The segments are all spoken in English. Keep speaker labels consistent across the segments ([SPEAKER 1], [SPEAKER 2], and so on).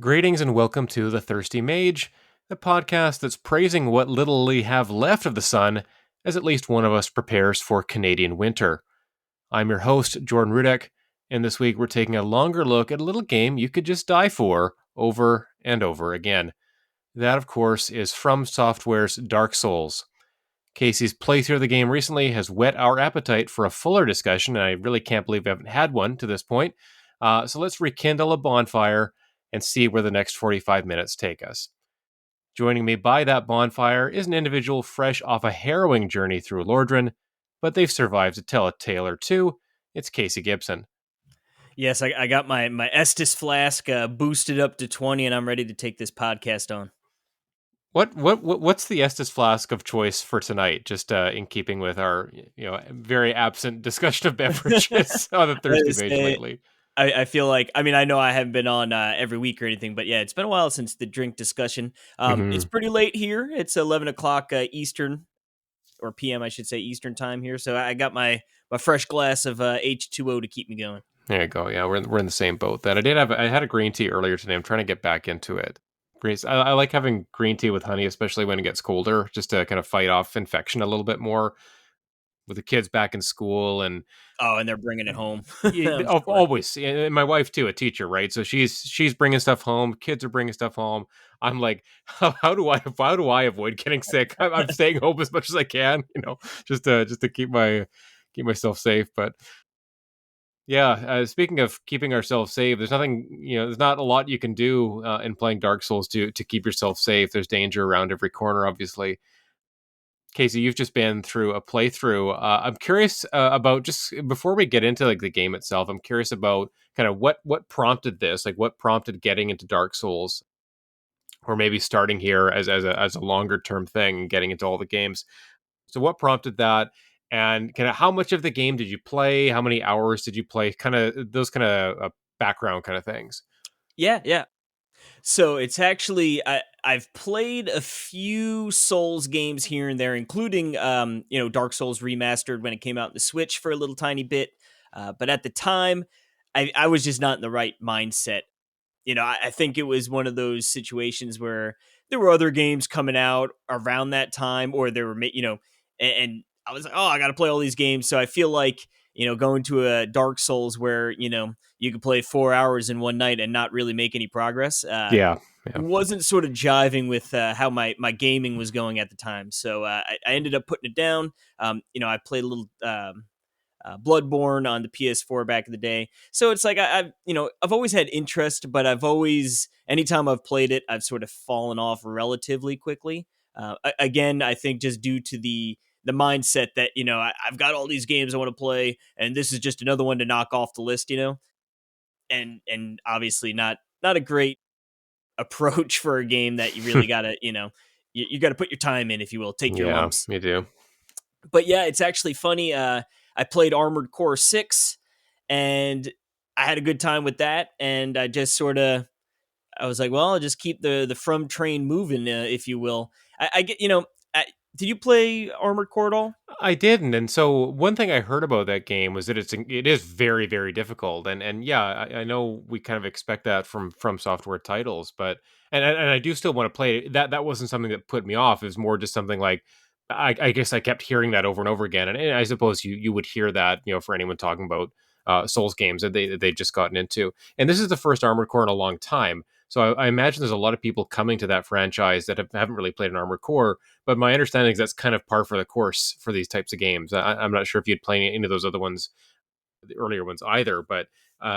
[SPEAKER 1] Greetings and welcome to The Thirsty Mage, the podcast that's praising what little we have left of the sun as at least one of us prepares for Canadian winter. I'm your host, Jordan Rudek, and this week we're taking a longer look at a little game you could just die for over and over again. That, of course, is FromSoftware's Dark Souls. Casey's playthrough of the game recently has whet our appetite for a fuller discussion, and I really can't believe we haven't had one to this point. So let's rekindle a bonfire and see where the next 45 minutes take us. Joining me by that bonfire is an individual fresh off a harrowing journey through Lordran, but they've survived to tell a tale or two. It's Casey Gibson.
[SPEAKER 2] Yes, I got my Estus flask boosted up to 20, and I'm ready to take this podcast on.
[SPEAKER 1] What's the Estus flask of choice for tonight? Just in keeping with our very absent discussion of beverages on the Thirsty Mage lately.
[SPEAKER 2] I feel like, I know I haven't been on every week or anything, but yeah, it's been a while since the drink discussion. It's pretty late here. It's 11 o'clock Eastern, or PM, I should say, Eastern time here. So I got my fresh glass of H2O to keep me going.
[SPEAKER 1] There you go. Yeah, we're in the same boat. That I had a green tea earlier today. I'm trying to get back into it. I like having green tea with honey, especially when it gets colder, just to kind of fight off infection a little bit more. With the kids back in school, and
[SPEAKER 2] they're bringing it home.
[SPEAKER 1] Always. And my wife too, a teacher, right? So she's bringing stuff home. Kids are bringing stuff home. I'm like, how do I avoid getting sick? I'm staying home as much as I can, just to keep myself safe. But yeah, speaking of keeping ourselves safe, there's nothing, there's not a lot you can do in playing Dark Souls to keep yourself safe. There's danger around every corner, obviously. Casey, you've just been through a playthrough. I'm curious about, just before we get into like the game itself, I'm curious about kind of what prompted this, like what prompted getting into Dark Souls, or maybe starting here as a longer term thing and getting into all the games. So what prompted that? And kind of how much of the game did you play? How many hours did you play? Kind of those kind of background kind of things.
[SPEAKER 2] Yeah. So it's actually I've played a few Souls games here and there, including Dark Souls Remastered when it came out in the Switch for a little tiny bit. But at the time, I was just not in the right mindset. I think it was one of those situations where there were other games coming out around that time, or there were and I was like, oh, I got to play all these games. So I feel like going to a Dark Souls where you could play 4 hours in one night and not really make any progress.
[SPEAKER 1] Yeah.
[SPEAKER 2] Wasn't sort of jiving with how my gaming was going at the time. So I ended up putting it down. I played a little Bloodborne on the PS4 back in the day. So it's like I've always had interest, but anytime I've played it, I've sort of fallen off relatively quickly. Again, I think just due to the mindset that I've got all these games I want to play, and this is just another one to knock off the list, and obviously not a great approach for a game that you really gotta you got to put your time in, if you will, take your lumps.
[SPEAKER 1] You do.
[SPEAKER 2] But yeah, it's actually funny. I played Armored Core 6, and I had a good time with that, and I just I was like, well, I'll just keep the From train moving, if you will. I get, did you play Armored Core at all?
[SPEAKER 1] I didn't, and so one thing I heard about that game was that it is very, very difficult, and yeah, I know we kind of expect that from software titles, but and I do still want to play it. That wasn't something that put me off. It was more just something like I guess I kept hearing that over and over again, and I suppose you would hear that for anyone talking about Souls games that they've just gotten into, and this is the first Armored Core in a long time. So I imagine there's a lot of people coming to that franchise that haven't really played an Armored Core, but my understanding is that's kind of par for the course for these types of games. I'm not sure if you'd played any of those other ones, the earlier ones either, but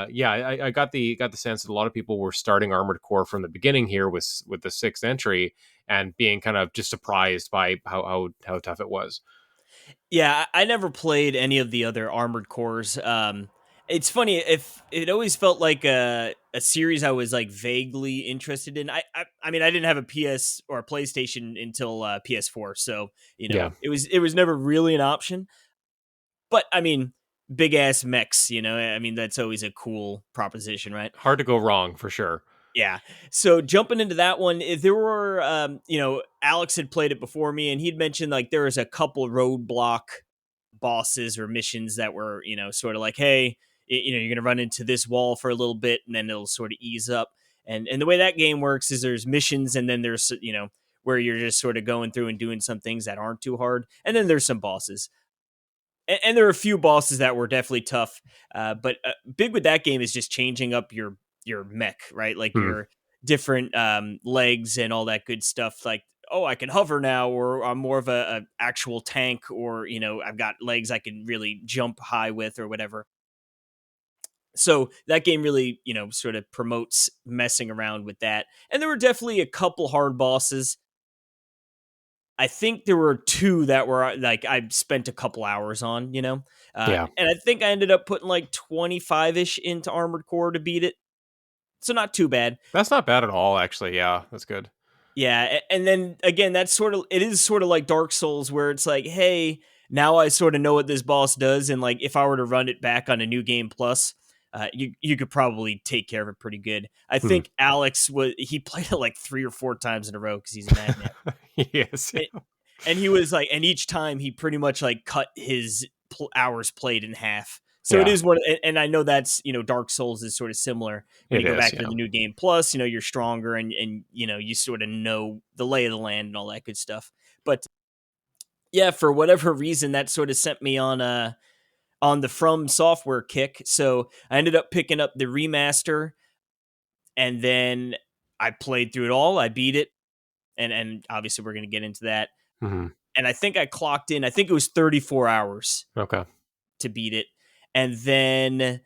[SPEAKER 1] yeah, I got the sense that a lot of people were starting Armored Core from the beginning here with the sixth entry and being kind of just surprised by how tough it was.
[SPEAKER 2] Yeah, I never played any of the other Armored Cores. It's funny, if it always felt like a series I was like vaguely interested in. I mean, I didn't have a PS or a PlayStation until PS4, so
[SPEAKER 1] Yeah.
[SPEAKER 2] it was never really an option. But I mean, big ass mechs, I mean, that's always a cool proposition, right?
[SPEAKER 1] Hard to go wrong for sure.
[SPEAKER 2] Yeah. So jumping into that one, there were, Alex had played it before me, and he'd mentioned like there was a couple roadblock bosses or missions that were, sort of like, hey, you're going to run into this wall for a little bit, and then it'll sort of ease up. And the way that game works is there's missions, and then there's where you're just sort of going through and doing some things that aren't too hard, and then there's some bosses. And there are a few bosses that were definitely tough, but big with that game is just changing up your mech, right? Like
[SPEAKER 1] Hmm.
[SPEAKER 2] your different legs and all that good stuff. Like, oh, I can hover now, or I'm more of a actual tank, or I've got legs I can really jump high with, or whatever. So that game really, sort of promotes messing around with that. And there were definitely a couple hard bosses. I think there were two that were like I spent a couple hours on,
[SPEAKER 1] Yeah.
[SPEAKER 2] and I think I ended up putting like 25 ish into Armored Core to beat it. So not too bad.
[SPEAKER 1] That's not bad at all, actually. Yeah, that's good.
[SPEAKER 2] Yeah, and then again, it is sort of like Dark Souls, where it's like, hey, now I sort of know what this boss does, and like if I were to run it back on a new game plus, you could probably take care of it pretty good. I
[SPEAKER 1] Hmm.
[SPEAKER 2] think Alex he played it like 3 or 4 times in a row because he's a madman.
[SPEAKER 1] Yes.
[SPEAKER 2] And he was like, and each time he pretty much like cut his hours played in half. So it
[SPEAKER 1] Yeah,
[SPEAKER 2] is one, and I know that's Dark Souls is sort of similar. When you
[SPEAKER 1] it
[SPEAKER 2] go
[SPEAKER 1] is.
[SPEAKER 2] back to
[SPEAKER 1] Yeah.
[SPEAKER 2] the new game plus, you're stronger, and you sort of know the lay of the land and all that good stuff. But yeah, for whatever reason, that sort of sent me on the From Software kick. So I ended up picking up the remaster, and then I played through it all. I beat it, and obviously we're gonna get into that.
[SPEAKER 1] Hmm.
[SPEAKER 2] And I think I clocked in. I think it was 34 hours
[SPEAKER 1] Okay.
[SPEAKER 2] to beat it, and then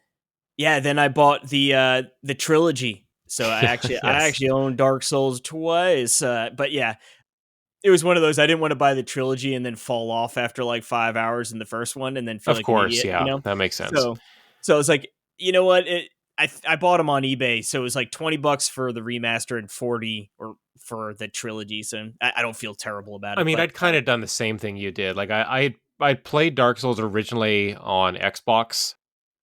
[SPEAKER 2] then I bought the trilogy. So I
[SPEAKER 1] Yes.
[SPEAKER 2] actually own Dark Souls twice. But yeah, it was one of those I didn't want to buy the trilogy and then fall off after like 5 hours in the first one and then feel
[SPEAKER 1] Of
[SPEAKER 2] like an
[SPEAKER 1] course.
[SPEAKER 2] idiot,
[SPEAKER 1] Yeah, that makes sense.
[SPEAKER 2] So I was like, you know what? I bought them on eBay, so it was like $20 for the remaster and 40 or for the trilogy. So I don't feel terrible about
[SPEAKER 1] I
[SPEAKER 2] it,
[SPEAKER 1] mean,
[SPEAKER 2] but
[SPEAKER 1] I'd kind of done the same thing you did. Like I played Dark Souls originally on Xbox,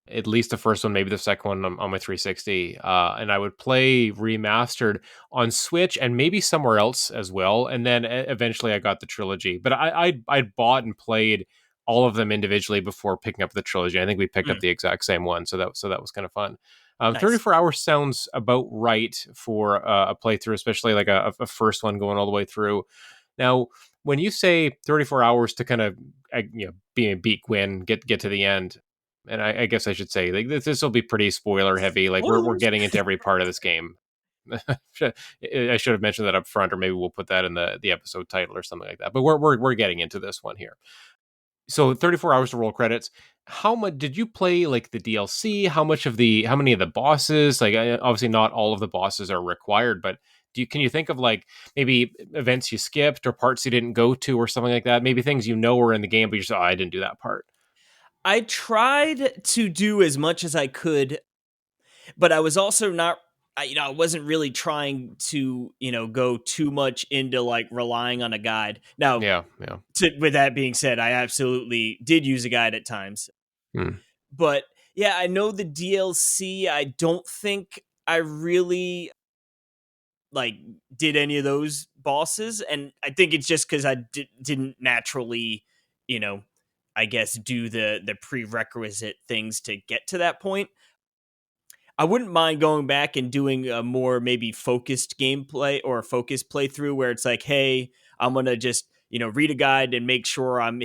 [SPEAKER 1] at least the first one, maybe the second one on my 360. And I would play remastered on Switch and maybe somewhere else as well. And then eventually I got the trilogy. But I bought and played all of them individually before picking up the trilogy. I think we picked up
[SPEAKER 2] mm,
[SPEAKER 1] the exact same one, so that was kind of fun.
[SPEAKER 2] nice.
[SPEAKER 1] 34 hours sounds about right for a playthrough, especially like a first one going all the way through. Now, when you say 34 hours to kind of beat Gwyn, get to the end, and I guess I should say like this will be pretty spoiler heavy. Like we're
[SPEAKER 2] Spoilers.
[SPEAKER 1] getting into every part of this game. I should have mentioned that up front, or maybe we'll put that in the episode title or something like that. But we're getting into this one here. So 34 hours to roll credits. How much did you play like the DLC? How many of the bosses? Like obviously not all of the bosses are required, but can you think of like maybe events you skipped or parts you didn't go to or something like that? Maybe things you know were in the game, but you're just, oh, I didn't do that part.
[SPEAKER 2] I tried to do as much as I could, but I was also not. I wasn't really trying to, go too much into like relying on a guide. Now,
[SPEAKER 1] Yeah, yeah.
[SPEAKER 2] with that being said, I absolutely did use a guide at times,
[SPEAKER 1] Hmm.
[SPEAKER 2] but yeah, I know the DLC. I don't think I really like did any of those bosses, and I think it's just because I didn't naturally, you know, I guess do the prerequisite things to get to that point. I wouldn't mind going back and doing a more maybe focused gameplay or a focused playthrough where it's like, hey, I'm gonna just read a guide and make sure I'm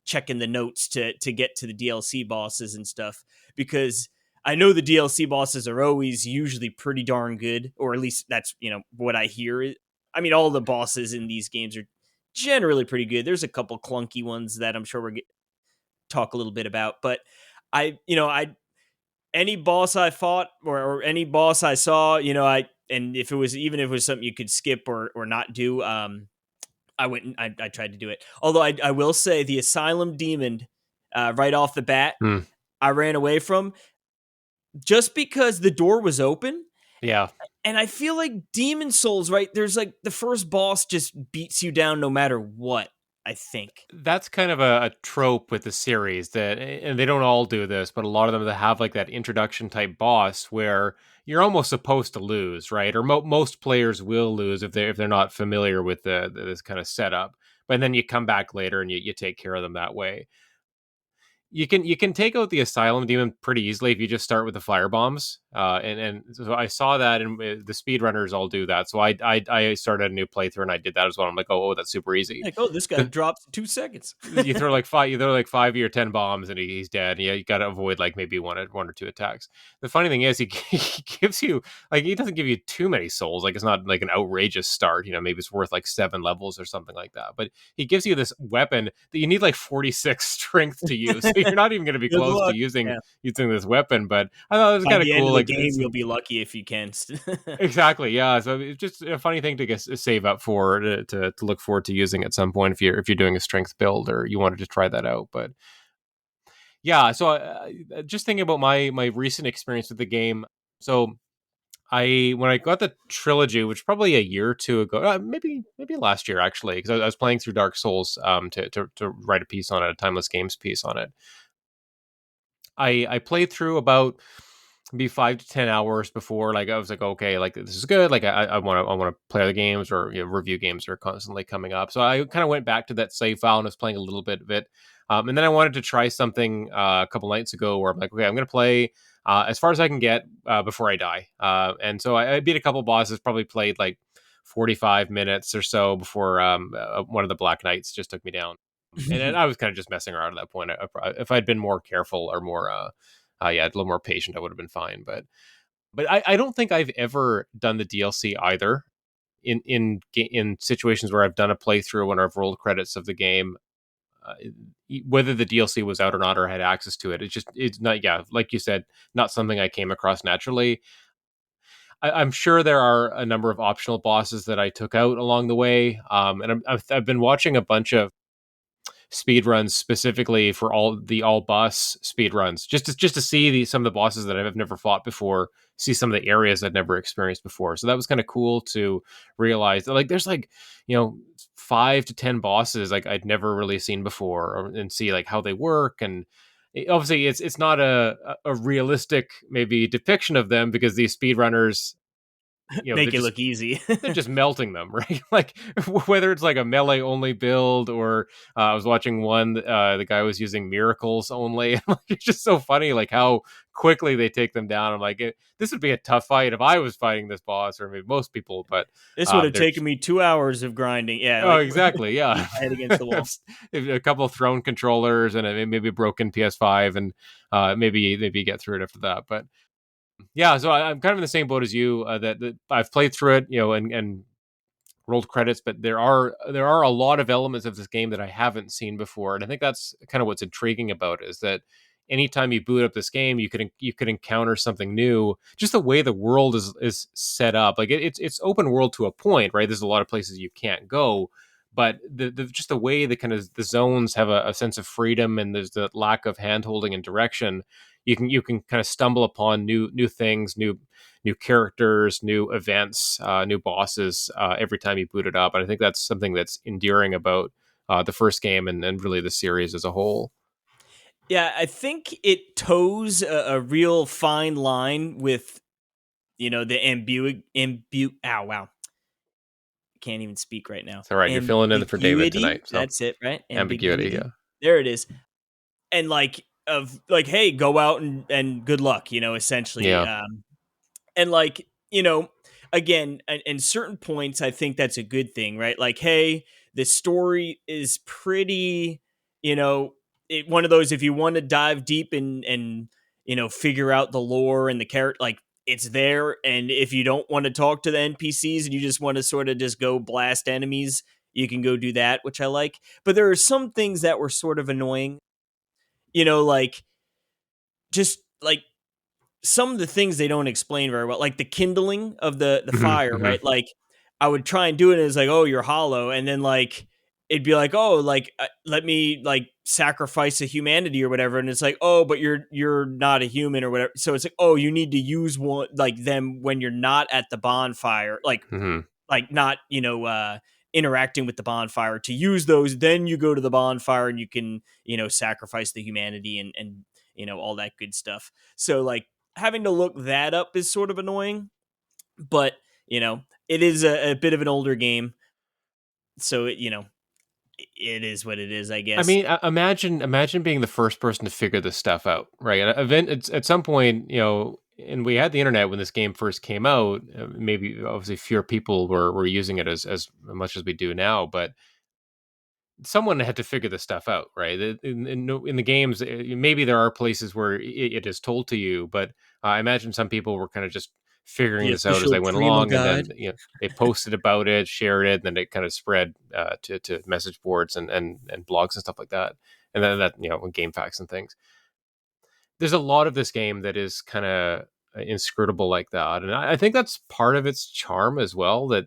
[SPEAKER 2] checking the notes to get to the DLC bosses and stuff, because I know the DLC bosses are always usually pretty darn good, or at least that's what I hear. I mean, all the bosses in these games are generally pretty good. There's a couple clunky ones that I'm sure talk a little bit about, but I any boss I fought or any boss I saw, and if it was even if it was something you could skip or not do, I went and I tried to do it. Although I will say the Asylum Demon, right off the bat,
[SPEAKER 1] Hmm.
[SPEAKER 2] I ran away from just because the door was open.
[SPEAKER 1] Yeah.
[SPEAKER 2] And I feel like Demon Souls, right? There's like the first boss just beats you down no matter what, I think.
[SPEAKER 1] That's kind of a trope with the series that, and they don't all do this, but a lot of them that have like that introduction type boss where you're almost supposed to lose, right? Or most players will lose if they're not familiar with this kind of setup. But then you come back later and you take care of them that way. You can take out the asylum demon pretty easily if you just start with the fire bombs. And so I saw that, and the speedrunners all do that. So I started a new playthrough, and I did that as well. I'm like, oh, that's super easy.
[SPEAKER 2] Like, oh, this guy
[SPEAKER 1] The,
[SPEAKER 2] drops in 2 seconds.
[SPEAKER 1] you throw like 5 or 10 bombs, and he's dead. Yeah, you got to avoid like maybe one or two attacks. The funny thing is, he gives you like he doesn't give you too many souls. Like it's not like an outrageous start. Maybe it's worth like 7 levels or something like that. But he gives you this weapon that you need like 46 strength to use. So you're not even going to be
[SPEAKER 2] Good
[SPEAKER 1] close to
[SPEAKER 2] luck.
[SPEAKER 1] using
[SPEAKER 2] Yeah.
[SPEAKER 1] using this weapon. But I thought it was
[SPEAKER 2] By
[SPEAKER 1] kind of
[SPEAKER 2] the end
[SPEAKER 1] cool.
[SPEAKER 2] of the
[SPEAKER 1] Like
[SPEAKER 2] game,
[SPEAKER 1] it's
[SPEAKER 2] you'll be lucky if you can.
[SPEAKER 1] exactly, yeah. So it's just a funny thing to save up for to look forward to using at some point if you're doing a strength build or you wanted to try that out. But yeah, so just thinking about my recent experience with the game. So when I got the trilogy, which probably a year or two ago, maybe last year actually, because I was playing through Dark Souls to write a piece on it, a timeless games piece on it. I played through about be 5 to 10 hours before like I was like, okay, like this is good, like I want to play other games, or review games are constantly coming up. So I kind of went back to that save file and was playing a little bit of it. And then I wanted to try something a couple nights ago where I'm like, okay, I'm gonna play as far as I can get before I die. And so I beat a couple bosses, probably played like 45 minutes or so before one of the Black Knights just took me down. And I was kind of just messing around at that point. If I'd been more careful or more yeah, a little more patient, I would have been fine. But I don't think I've ever done the DLC either. In situations where I've done a playthrough when I've rolled credits of the game, uh, whether the DLC was out or not, or had access to it, it's not. Yeah, like you said, not something I came across naturally. I'm sure there are a number of optional bosses that I took out along the way, and I've been watching a bunch of speed runs specifically for all boss speed runs, just to see some of the bosses that I've never fought before, see some of the areas I'd never experienced before. So that was kind of cool to realize that like there's like 5 to 10 bosses like I'd never really seen before, and see like how they work. And obviously it's not a realistic maybe depiction of them, because these speedrunners, they're
[SPEAKER 2] Make it
[SPEAKER 1] just
[SPEAKER 2] look easy.
[SPEAKER 1] they're just melting them, right? Like whether it's like a melee only build, or I was watching one, the guy was using miracles only. It's just so funny, like how quickly they take them down. I'm like, this would be a tough fight if I was fighting this boss, or maybe most people, but
[SPEAKER 2] This would have
[SPEAKER 1] they're
[SPEAKER 2] taken me 2 hours of grinding. Yeah,
[SPEAKER 1] oh,
[SPEAKER 2] like
[SPEAKER 1] exactly, yeah.
[SPEAKER 2] head against the wall.
[SPEAKER 1] A couple of thrown controllers and maybe a broken PS5, and maybe get through it after that. But yeah, so I'm kind of in the same boat as you. That I've played through it, and rolled credits, but there are a lot of elements of this game that I haven't seen before, and I think that's kind of what's intriguing about it, is that anytime you boot up this game, you could encounter something new. Just the way the world is set up, like it's open world to a point, right? There's a lot of places you can't go, but the just the way the kind of the zones have a sense of freedom, and there's the lack of hand holding and direction. You can kind of stumble upon new things, new characters, new events, new bosses every time you boot it up. And I think that's something that's endearing about the first game, and really the series as a whole.
[SPEAKER 2] Yeah, I think it toes a real fine line with the ow, wow, can't even speak right now.
[SPEAKER 1] It's all right. You're filling in for David
[SPEAKER 2] Ambiguity.
[SPEAKER 1] tonight. So
[SPEAKER 2] That's it, right?
[SPEAKER 1] ambiguity.
[SPEAKER 2] Ambiguity.
[SPEAKER 1] Yeah.
[SPEAKER 2] There it is. And of hey, go out and good luck, essentially.
[SPEAKER 1] Yeah.
[SPEAKER 2] And again, in certain points, I think that's a good thing, right? Like, hey, the story is pretty, one of those, if you want to dive deep and figure out the lore and the character, like, it's there. And if you don't want to talk to the NPCs and you just want to sort of just go blast enemies, you can go do that, which I like. But there are some things that were sort of annoying, like, just like some of the things they don't explain very well, like the kindling of the
[SPEAKER 1] Hmm.
[SPEAKER 2] fire,
[SPEAKER 1] Hmm.
[SPEAKER 2] right? Like, I would try and do it, and it's like, oh, you're hollow, and then like it'd be like, oh, like let me like sacrifice a humanity or whatever, and it's like, oh, but you're not a human or whatever. So it's like, oh, you need to use one like them when you're not at the bonfire,
[SPEAKER 1] Hmm.
[SPEAKER 2] like not interacting with the bonfire to use those. Then you go to the bonfire and you can sacrifice the humanity and all that good stuff. So like having to look that up is sort of annoying, but it is a bit of an older game, so it is what it is, I
[SPEAKER 1] I
[SPEAKER 2] guess.
[SPEAKER 1] mean, imagine being the first person to figure this stuff out, right? At event, at some point, and we had the internet when this game first came out. Maybe obviously fewer people were using it as much as we do now, but someone had to figure this stuff out, right? In the games, maybe there are places where it is told to you, but I imagine some people were kind of just figuring
[SPEAKER 2] The
[SPEAKER 1] this out as
[SPEAKER 2] official
[SPEAKER 1] they went
[SPEAKER 2] primo
[SPEAKER 1] along, and
[SPEAKER 2] guide.
[SPEAKER 1] then they posted about it, shared it, and then it kind of spread to message boards and blogs and stuff like that, and then that game facts and things. There's a lot of this game that is kind of inscrutable like that, and I think that's part of its charm as well. That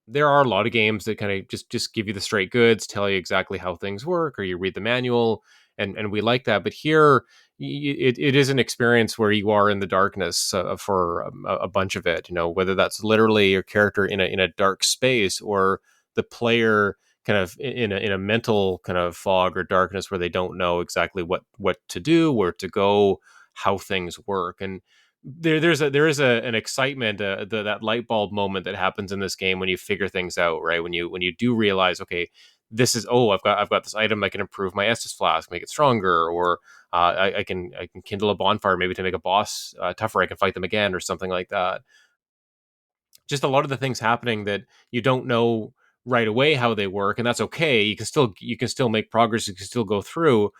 [SPEAKER 1] there are a lot of games that kind of just give you the straight goods, tell you exactly how things work, or you read the manual, and we like that. But here, it is an experience where you are in the darkness for a bunch of it. Whether that's literally your character in a dark space, or the player kind of in a mental kind of fog or darkness where they don't know exactly what to do, where to go, how things work. And there is an excitement, that light bulb moment that happens in this game when you figure things out, right? When you do realize, okay, this is, oh, I've got this item, I can improve my Estus flask, make it stronger, or I can kindle a bonfire maybe to make a boss tougher. I can fight them again, or something like that. Just a lot of the things happening that you don't know right away how they work, and that's okay. You can still make progress. You can still go through,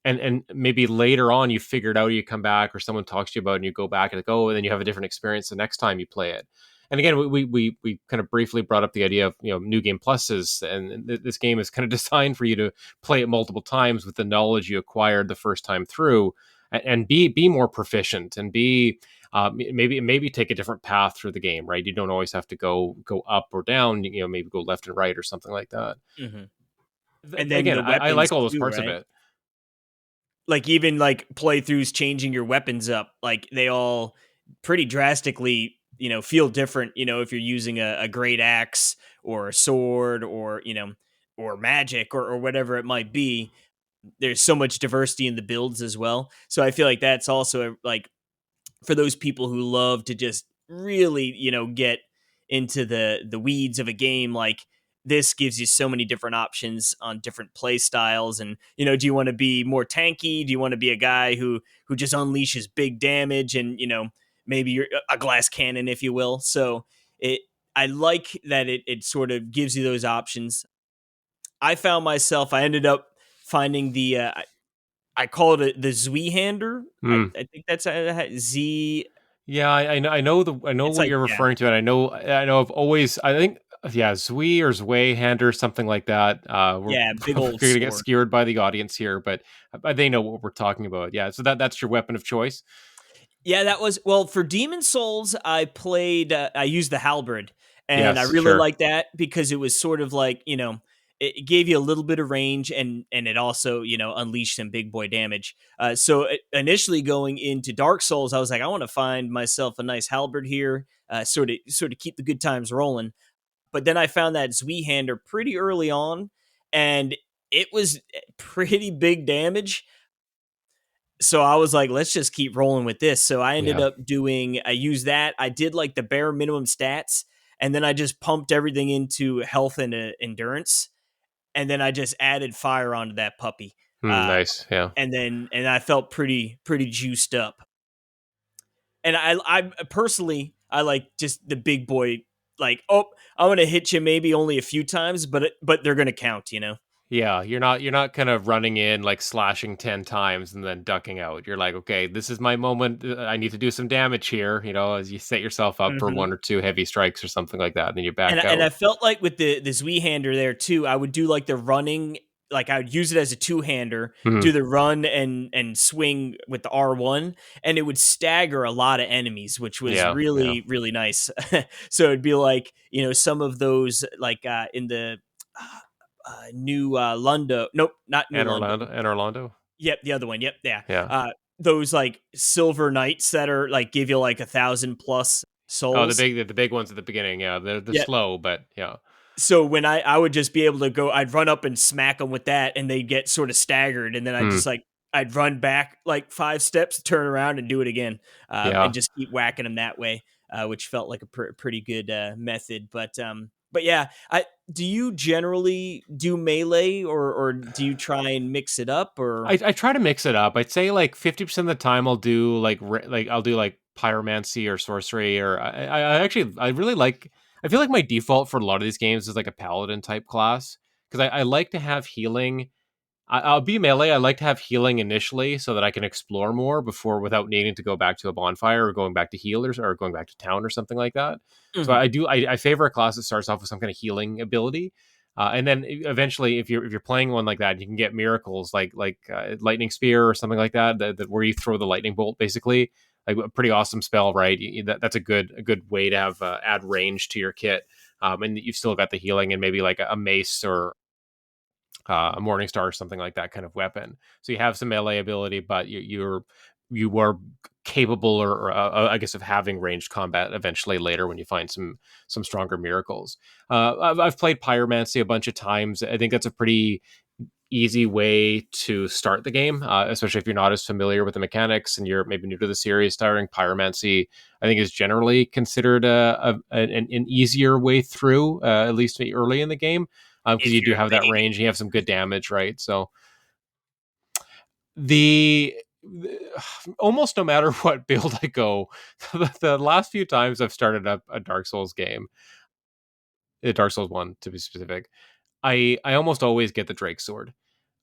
[SPEAKER 1] and maybe later on you figure it out, you come back, or someone talks to you about it, and you go back and go, and then you have a different experience the next time you play it. And again, we kind of briefly brought up the idea of new game pluses, and this game is kind of designed for you to play it multiple times with the knowledge you acquired the first time through, and be more proficient, and be maybe take a different path through the game, right? You don't always have to go up or down, maybe go left and right or something like that.
[SPEAKER 2] Hmm. And then
[SPEAKER 1] Again,
[SPEAKER 2] the
[SPEAKER 1] I
[SPEAKER 2] weapons
[SPEAKER 1] like all those
[SPEAKER 2] too,
[SPEAKER 1] parts of
[SPEAKER 2] right?
[SPEAKER 1] it.
[SPEAKER 2] Like even like playthroughs changing your weapons up, like they all pretty drastically, feel different. If you're using a great axe or a sword, or or magic, or whatever it might be, there's so much diversity in the builds as well. So I feel like that's also like for those people who love to just really, get into the weeds of a game, like this gives you so many different options on different play styles. And do you want to be more tanky? Do you want to be a guy who just unleashes big damage, and maybe you're a glass cannon, if you will? So it I like that it sort of gives you those options. I ended up finding I call it the Zweihander.
[SPEAKER 1] Hmm.
[SPEAKER 2] I think that's Z.
[SPEAKER 1] Yeah, I know
[SPEAKER 2] It's
[SPEAKER 1] what
[SPEAKER 2] like,
[SPEAKER 1] you're
[SPEAKER 2] yeah,
[SPEAKER 1] referring to, and I know I've always, I think, yeah, Zui or Zweihander or something like that. We're
[SPEAKER 2] yeah, big
[SPEAKER 1] we're
[SPEAKER 2] old
[SPEAKER 1] gonna get
[SPEAKER 2] sword.
[SPEAKER 1] skewered by the audience here, but they know what we're talking about. Yeah, so that's your weapon of choice.
[SPEAKER 2] Yeah, that was, well, for Demon Souls. I used the halberd, and I
[SPEAKER 1] Yes,
[SPEAKER 2] really
[SPEAKER 1] sure.
[SPEAKER 2] liked that because it was sort of like, it gave you a little bit of range, and it also unleashed some big boy damage. So initially going into Dark Souls, I was like, I want to find myself a nice halberd here, sort of keep the good times rolling. But then I found that Zweihander pretty early on, and it was pretty big damage. So I was like, let's just keep rolling with this. So
[SPEAKER 1] Yeah.
[SPEAKER 2] I used that. I did like the bare minimum stats, and then I just pumped everything into health and endurance. And then I just added fire onto that puppy. Uh,
[SPEAKER 1] Nice. Yeah.
[SPEAKER 2] and I felt pretty juiced up. And I personally, I like just the big boy, like, oh, I'm going to hit you maybe only a few times, but they're going to count.
[SPEAKER 1] Yeah, you're not kind of running in like slashing 10 times and then ducking out. You're like, okay, this is my moment. I need to do some damage here, as you set yourself up for
[SPEAKER 2] Mhm.
[SPEAKER 1] one or two heavy strikes or something like that, and then you
[SPEAKER 2] And
[SPEAKER 1] back
[SPEAKER 2] and I
[SPEAKER 1] out.
[SPEAKER 2] felt like with the Zweihander there too, I would do like the running, like I would use it as a two hander, do
[SPEAKER 1] Mhm.
[SPEAKER 2] the run and swing with the R1, and it would stagger a lot of enemies, which was
[SPEAKER 1] Yeah, yeah.
[SPEAKER 2] really really nice. So it'd be like some of those like in the new Lundo, nope, not New London.
[SPEAKER 1] And Orlando.
[SPEAKER 2] Yep, the other one. Yep, yeah.
[SPEAKER 1] Yeah.
[SPEAKER 2] Those like silver knights that are like give you like 1,000 plus
[SPEAKER 1] Oh, the
[SPEAKER 2] souls.
[SPEAKER 1] big the big ones at the beginning. Yeah, they're
[SPEAKER 2] Yeah,
[SPEAKER 1] slow, but yeah.
[SPEAKER 2] so when I would just be able to go, I'd run up and smack them with that, and they'd get sort of staggered, and then
[SPEAKER 1] Hmm.
[SPEAKER 2] I'd run back like 5 steps, turn around, and do it again, and
[SPEAKER 1] Yeah.
[SPEAKER 2] just keep whacking them that way, which felt like a pretty good method. But yeah, I do you generally do melee, or do you try and mix it up, or
[SPEAKER 1] I try to mix it up. I'd say like 50% of the time I'll do like I'll do like pyromancy or sorcery, or I really like. I feel like my default for a lot of these games is like a paladin type class because I like to have healing. I'll be melee. I like to have healing initially so that I can explore more before without needing to go back to a bonfire or going back to healers or going back to town or something like that. So
[SPEAKER 2] Mhm.
[SPEAKER 1] I favor a class that starts off with some kind of healing ability. And then eventually, if you're playing one like that, you can get miracles like lightning spear or something like that where you throw the lightning bolt basically, like a pretty awesome spell, right? That's a good way to have add range to your kit, and you've still got the healing and maybe like a mace or a morning star or something like that kind of weapon. So you have some melee ability, but you are capable I guess of having ranged combat eventually later when you find some stronger miracles. I've played pyromancy a bunch of times. I think that's a pretty easy way to start the game, especially if you're not as familiar with the mechanics and you're maybe new to the series. Starting pyromancy, I think, is generally considered an easier way through, at least early in the game, because you
[SPEAKER 2] If
[SPEAKER 1] do
[SPEAKER 2] you're a
[SPEAKER 1] have that
[SPEAKER 2] baby.
[SPEAKER 1] range and you have some good damage, right? So the almost no matter what build I go, the last few times I've started up a Dark Souls game, Dark Souls 1 to be specific, I almost always get the Drake sword.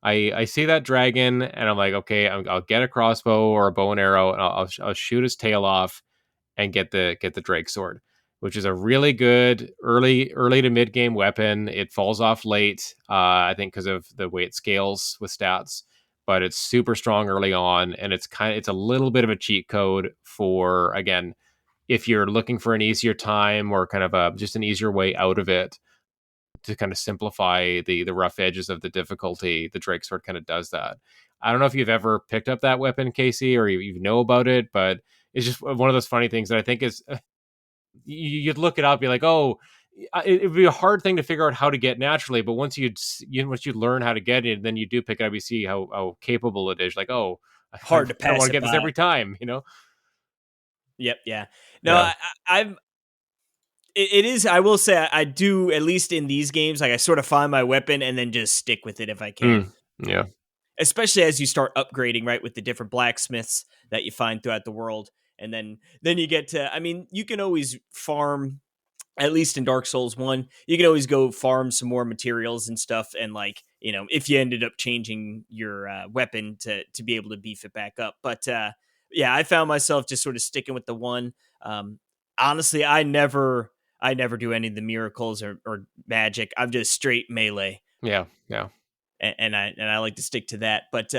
[SPEAKER 1] I see that dragon and I'm like, okay, I'll get a crossbow or a bow and arrow and I'll shoot his tail off and get the Drake sword, which is a really good early to mid game weapon. It falls off late, I think, because of the way it scales with stats, but it's super strong early on, and it's a little bit of a cheat code for, again, if you're looking for an easier time or kind of just an easier way out of it to kind of simplify the rough edges of the difficulty. The Drake sword kind of does that. I don't know if you've ever picked up that weapon, Casey, or you know about it, but it's just one of those funny things that I think is you'd look it up, be like, oh, it'd be a hard thing to figure out how to get naturally, but once you learn how to get it, then you do pick it up, you see how capable it is. Like, oh, I
[SPEAKER 2] Hard to
[SPEAKER 1] don't want
[SPEAKER 2] pass
[SPEAKER 1] to
[SPEAKER 2] it
[SPEAKER 1] get this
[SPEAKER 2] by.
[SPEAKER 1] every time, you know?
[SPEAKER 2] Yep, yeah. No,
[SPEAKER 1] Yeah.
[SPEAKER 2] I've it is. I will say I do, at least in these games. Like, I sort of find my weapon and then just stick with it if I can.
[SPEAKER 1] Mm, yeah.
[SPEAKER 2] Especially as you start upgrading, right, with the different blacksmiths that you find throughout the world, and then you get to. I mean, you can always farm, at least in Dark Souls 1, you can always go farm some more materials and stuff. And, like, if you ended up changing your weapon to be able to beef it back up. But yeah, I found myself just sort of sticking with the one. Um, Honestly, I never do any of the miracles or magic. I'm just straight melee.
[SPEAKER 1] Yeah. Yeah.
[SPEAKER 2] And I like to stick to that. But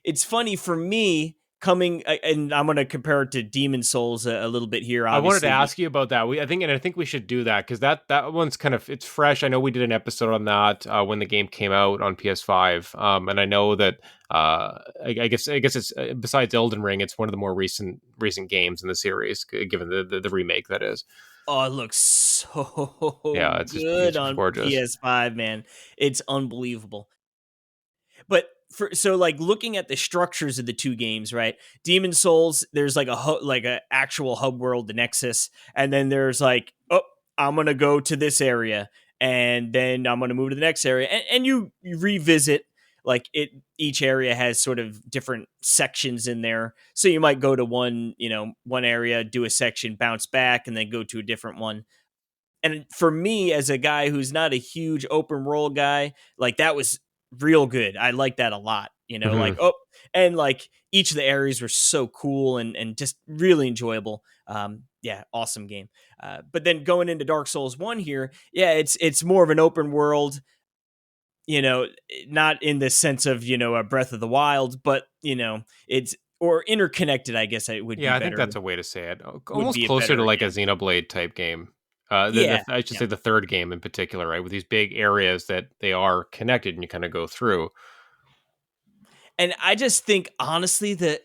[SPEAKER 2] it's funny for me coming, and I'm going to compare it to Demon Souls a little bit here.
[SPEAKER 1] I wanted to
[SPEAKER 2] Obviously,
[SPEAKER 1] ask you about that. I think we should do that because that one's kind of it's fresh. I know we did an episode on that when the game came out on PS5, and I know that I guess it's besides Elden Ring, it's one of the more recent games in the series, given the remake that is.
[SPEAKER 2] oh, it looks so
[SPEAKER 1] Yeah,
[SPEAKER 2] good
[SPEAKER 1] it's
[SPEAKER 2] on
[SPEAKER 1] gorgeous.
[SPEAKER 2] PS5, man. It's unbelievable. But so, like, looking at the structures of the two games, right? Demon Souls, there's like like a actual hub world, the Nexus, and then there's like, oh, I'm gonna go to this area, and then I'm gonna move to the next area, and you revisit. Like, each area has sort of different sections in there, so you might go to one area, do a section, bounce back, and then go to a different one. And for me, as a guy who's not a huge open world guy, like, that was real good. I like that a lot.
[SPEAKER 1] Hmm.
[SPEAKER 2] Like, oh, and like, each of the areas were so cool and just really enjoyable. Yeah, awesome game. But then going into Dark Souls 1 here, yeah, it's more of an open world. Not in the sense of a Breath of the Wild, but it's or interconnected. I guess it would be
[SPEAKER 1] Yeah, I think
[SPEAKER 2] better.
[SPEAKER 1] that's a way to say it.
[SPEAKER 2] Would
[SPEAKER 1] Almost
[SPEAKER 2] be a
[SPEAKER 1] closer to
[SPEAKER 2] better,
[SPEAKER 1] like a Xenoblade type game.
[SPEAKER 2] yeah.
[SPEAKER 1] I should say the third game in particular, right? With these big areas that they are connected and you kind of go through.
[SPEAKER 2] And I just think, honestly, that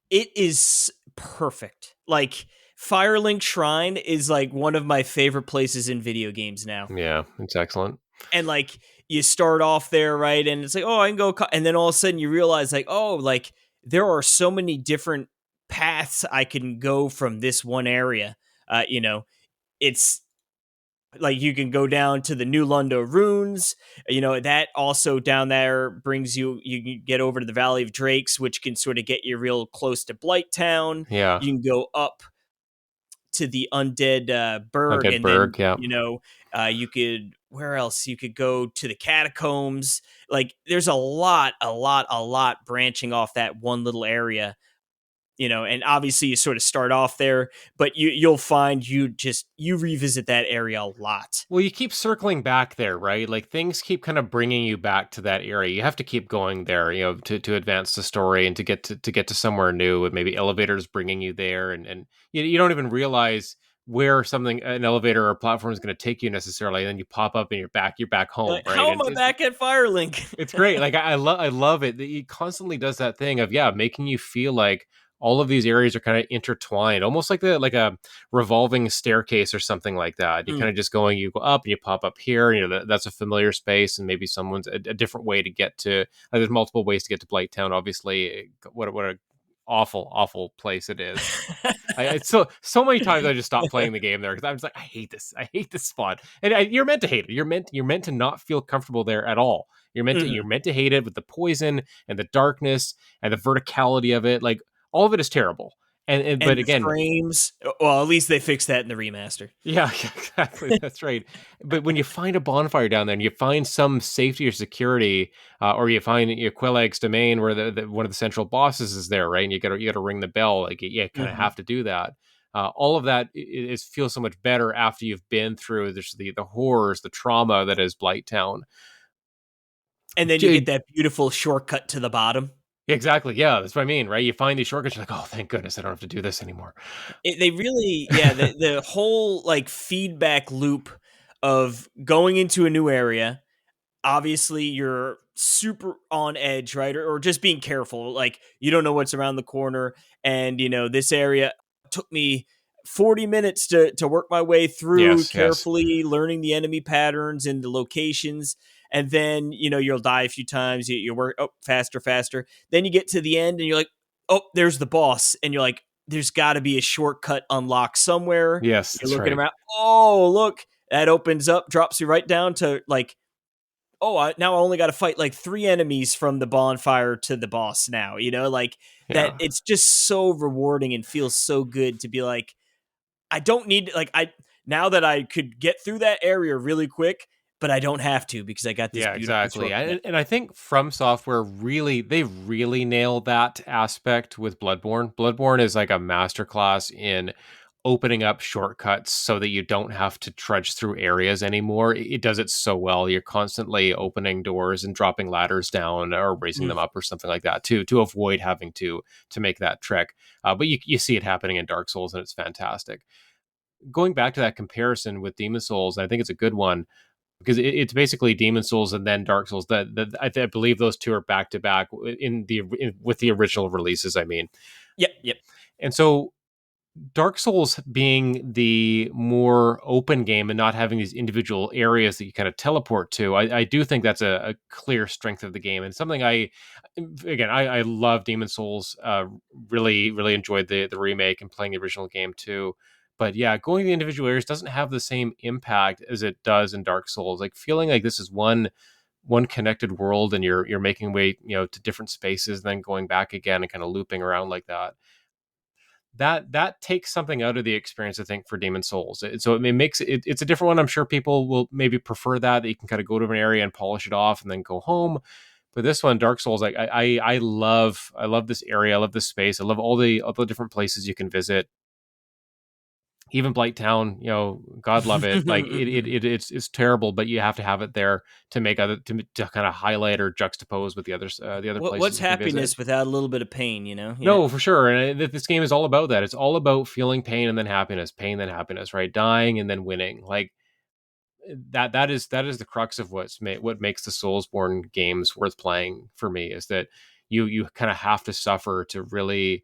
[SPEAKER 2] it is perfect. Like, Firelink Shrine is like one of my favorite places in video games now.
[SPEAKER 1] Yeah, it's excellent.
[SPEAKER 2] And, like, you start off there, right? And it's like, oh, I can go. And then all of a sudden you realize, like, oh, like, there are so many different paths I can go from this one area. It's like, you can go down to the New Lundo runes. That also down there brings you can get over to the Valley of Drakes, which can sort of get you real close to Blight Town.
[SPEAKER 1] Yeah.
[SPEAKER 2] You can go up to the undead Berg,
[SPEAKER 1] Undead
[SPEAKER 2] and then
[SPEAKER 1] Berg, yeah.
[SPEAKER 2] you could where else you could go to the catacombs. Like there's a lot branching off that one little area. And obviously you sort of start off there, but you'll find you revisit that area a lot.
[SPEAKER 1] Well, you keep circling back there, right? Like things keep kind of bringing you back to that area. You have to keep going there, to advance the story and to get to somewhere new. And maybe elevators bringing you there, and you don't even realize where an elevator or platform is going to take you necessarily. And then you pop up and you're back
[SPEAKER 2] You're
[SPEAKER 1] home,
[SPEAKER 2] like,
[SPEAKER 1] right?
[SPEAKER 2] how am
[SPEAKER 1] And
[SPEAKER 2] I back at Firelink?
[SPEAKER 1] it's great. Like I love it that he constantly does that thing of, yeah, making you feel like all of these areas are kind of intertwined, almost like a revolving staircase or something like that. You kind of just going, you go up and you pop up here. That's a familiar space, and maybe someone's a different way to get to. There's multiple ways to get to Blighttown. Obviously, what a awful place it is. So many times I just stopped playing the game there because I was like, I hate this spot. And you're meant to hate it. You're meant to not feel comfortable there at all. You're meant to
[SPEAKER 2] Mhm.
[SPEAKER 1] you're meant to hate it with the poison and the darkness and the verticality of it. Like all of it is terrible. And
[SPEAKER 2] And
[SPEAKER 1] but
[SPEAKER 2] the
[SPEAKER 1] again,
[SPEAKER 2] frames, well, at least they fixed that in the remaster.
[SPEAKER 1] yeah, yeah, exactly. That's right. But when you find a bonfire down there and you find some safety or security, or you find your Quillag's domain where one of the central bosses is there, right? And you got to ring the bell. Like you kind of
[SPEAKER 2] Mhm.
[SPEAKER 1] have to do that. All of that feels so much better after you've been through the horrors, the trauma that is Blighttown.
[SPEAKER 2] And then you get that beautiful shortcut to the bottom.
[SPEAKER 1] Exactly. Yeah, that's what I mean, right? You find these shortcuts, you're like, oh, thank goodness, I don't have to do this anymore.
[SPEAKER 2] They really, yeah, the whole like feedback loop of going into a new area. Obviously, you're super on edge, right? Or just being careful. Like you don't know what's around the corner, and this area took me 40 minutes to work my way through
[SPEAKER 1] Yes, yes,
[SPEAKER 2] carefully, learning the enemy patterns and the locations. And then you'll die a few times. You work faster, faster. Then you get to the end, and you're like, oh, there's the boss, and you're like, there's got to be a shortcut unlocked somewhere.
[SPEAKER 1] yes,
[SPEAKER 2] You're
[SPEAKER 1] that's
[SPEAKER 2] looking
[SPEAKER 1] right.
[SPEAKER 2] around. Oh, look, that opens up, drops you right down to like, oh, now I only got to fight like 3 enemies from the bonfire to the boss now, like that.
[SPEAKER 1] Yeah.
[SPEAKER 2] It's just so rewarding and feels so good to be like, I don't need, like, now that I could get through that area really quick, but I don't have to because I got this
[SPEAKER 1] Yeah,
[SPEAKER 2] beautiful
[SPEAKER 1] exactly.
[SPEAKER 2] shortcut.
[SPEAKER 1] And I think FromSoftware they really nailed that aspect with Bloodborne. Bloodborne is like a masterclass in opening up shortcuts so that you don't have to trudge through areas anymore. It does it so well. You're constantly opening doors and dropping ladders down or raising
[SPEAKER 2] Mm.
[SPEAKER 1] them up or something like that to avoid having to make that trek. But you see it happening in Dark Souls, and it's fantastic. Going back to that comparison with Demon Souls, I think it's a good one because it's basically Demon Souls and then Dark Souls. I believe those two are back to back with the original releases. I mean,
[SPEAKER 2] Yep, yep.
[SPEAKER 1] and so Dark Souls being the more open game and not having these individual areas that you kind of teleport to, I do think that's a clear strength of the game and something I love Demon Souls. Really enjoyed the remake and playing the original game too. But yeah, going to the individual areas doesn't have the same impact as it does in Dark Souls. Like feeling like this is one connected world and you're making way to different spaces and then going back again and kind of looping around like that takes something out of the experience, I think, for Demon Souls. So it makes it's a different one. I'm sure people will maybe prefer that you can kind of go to an area and polish it off and then go home. But this one, Dark Souls, like I love this area, I love this space, I love all the different places you can visit. Even Blighttown, God love it. Like it's terrible, but you have to have it there to make to kind of highlight or juxtapose with the other places
[SPEAKER 2] What's
[SPEAKER 1] you can visit.
[SPEAKER 2] happiness without a little bit of pain? Yeah.
[SPEAKER 1] No, for sure. And this game is all about that. It's all about feeling pain then happiness, right? Dying and then winning. Like that is the crux of what makes the Soulsborne games worth playing for me is that you kind of have to suffer to really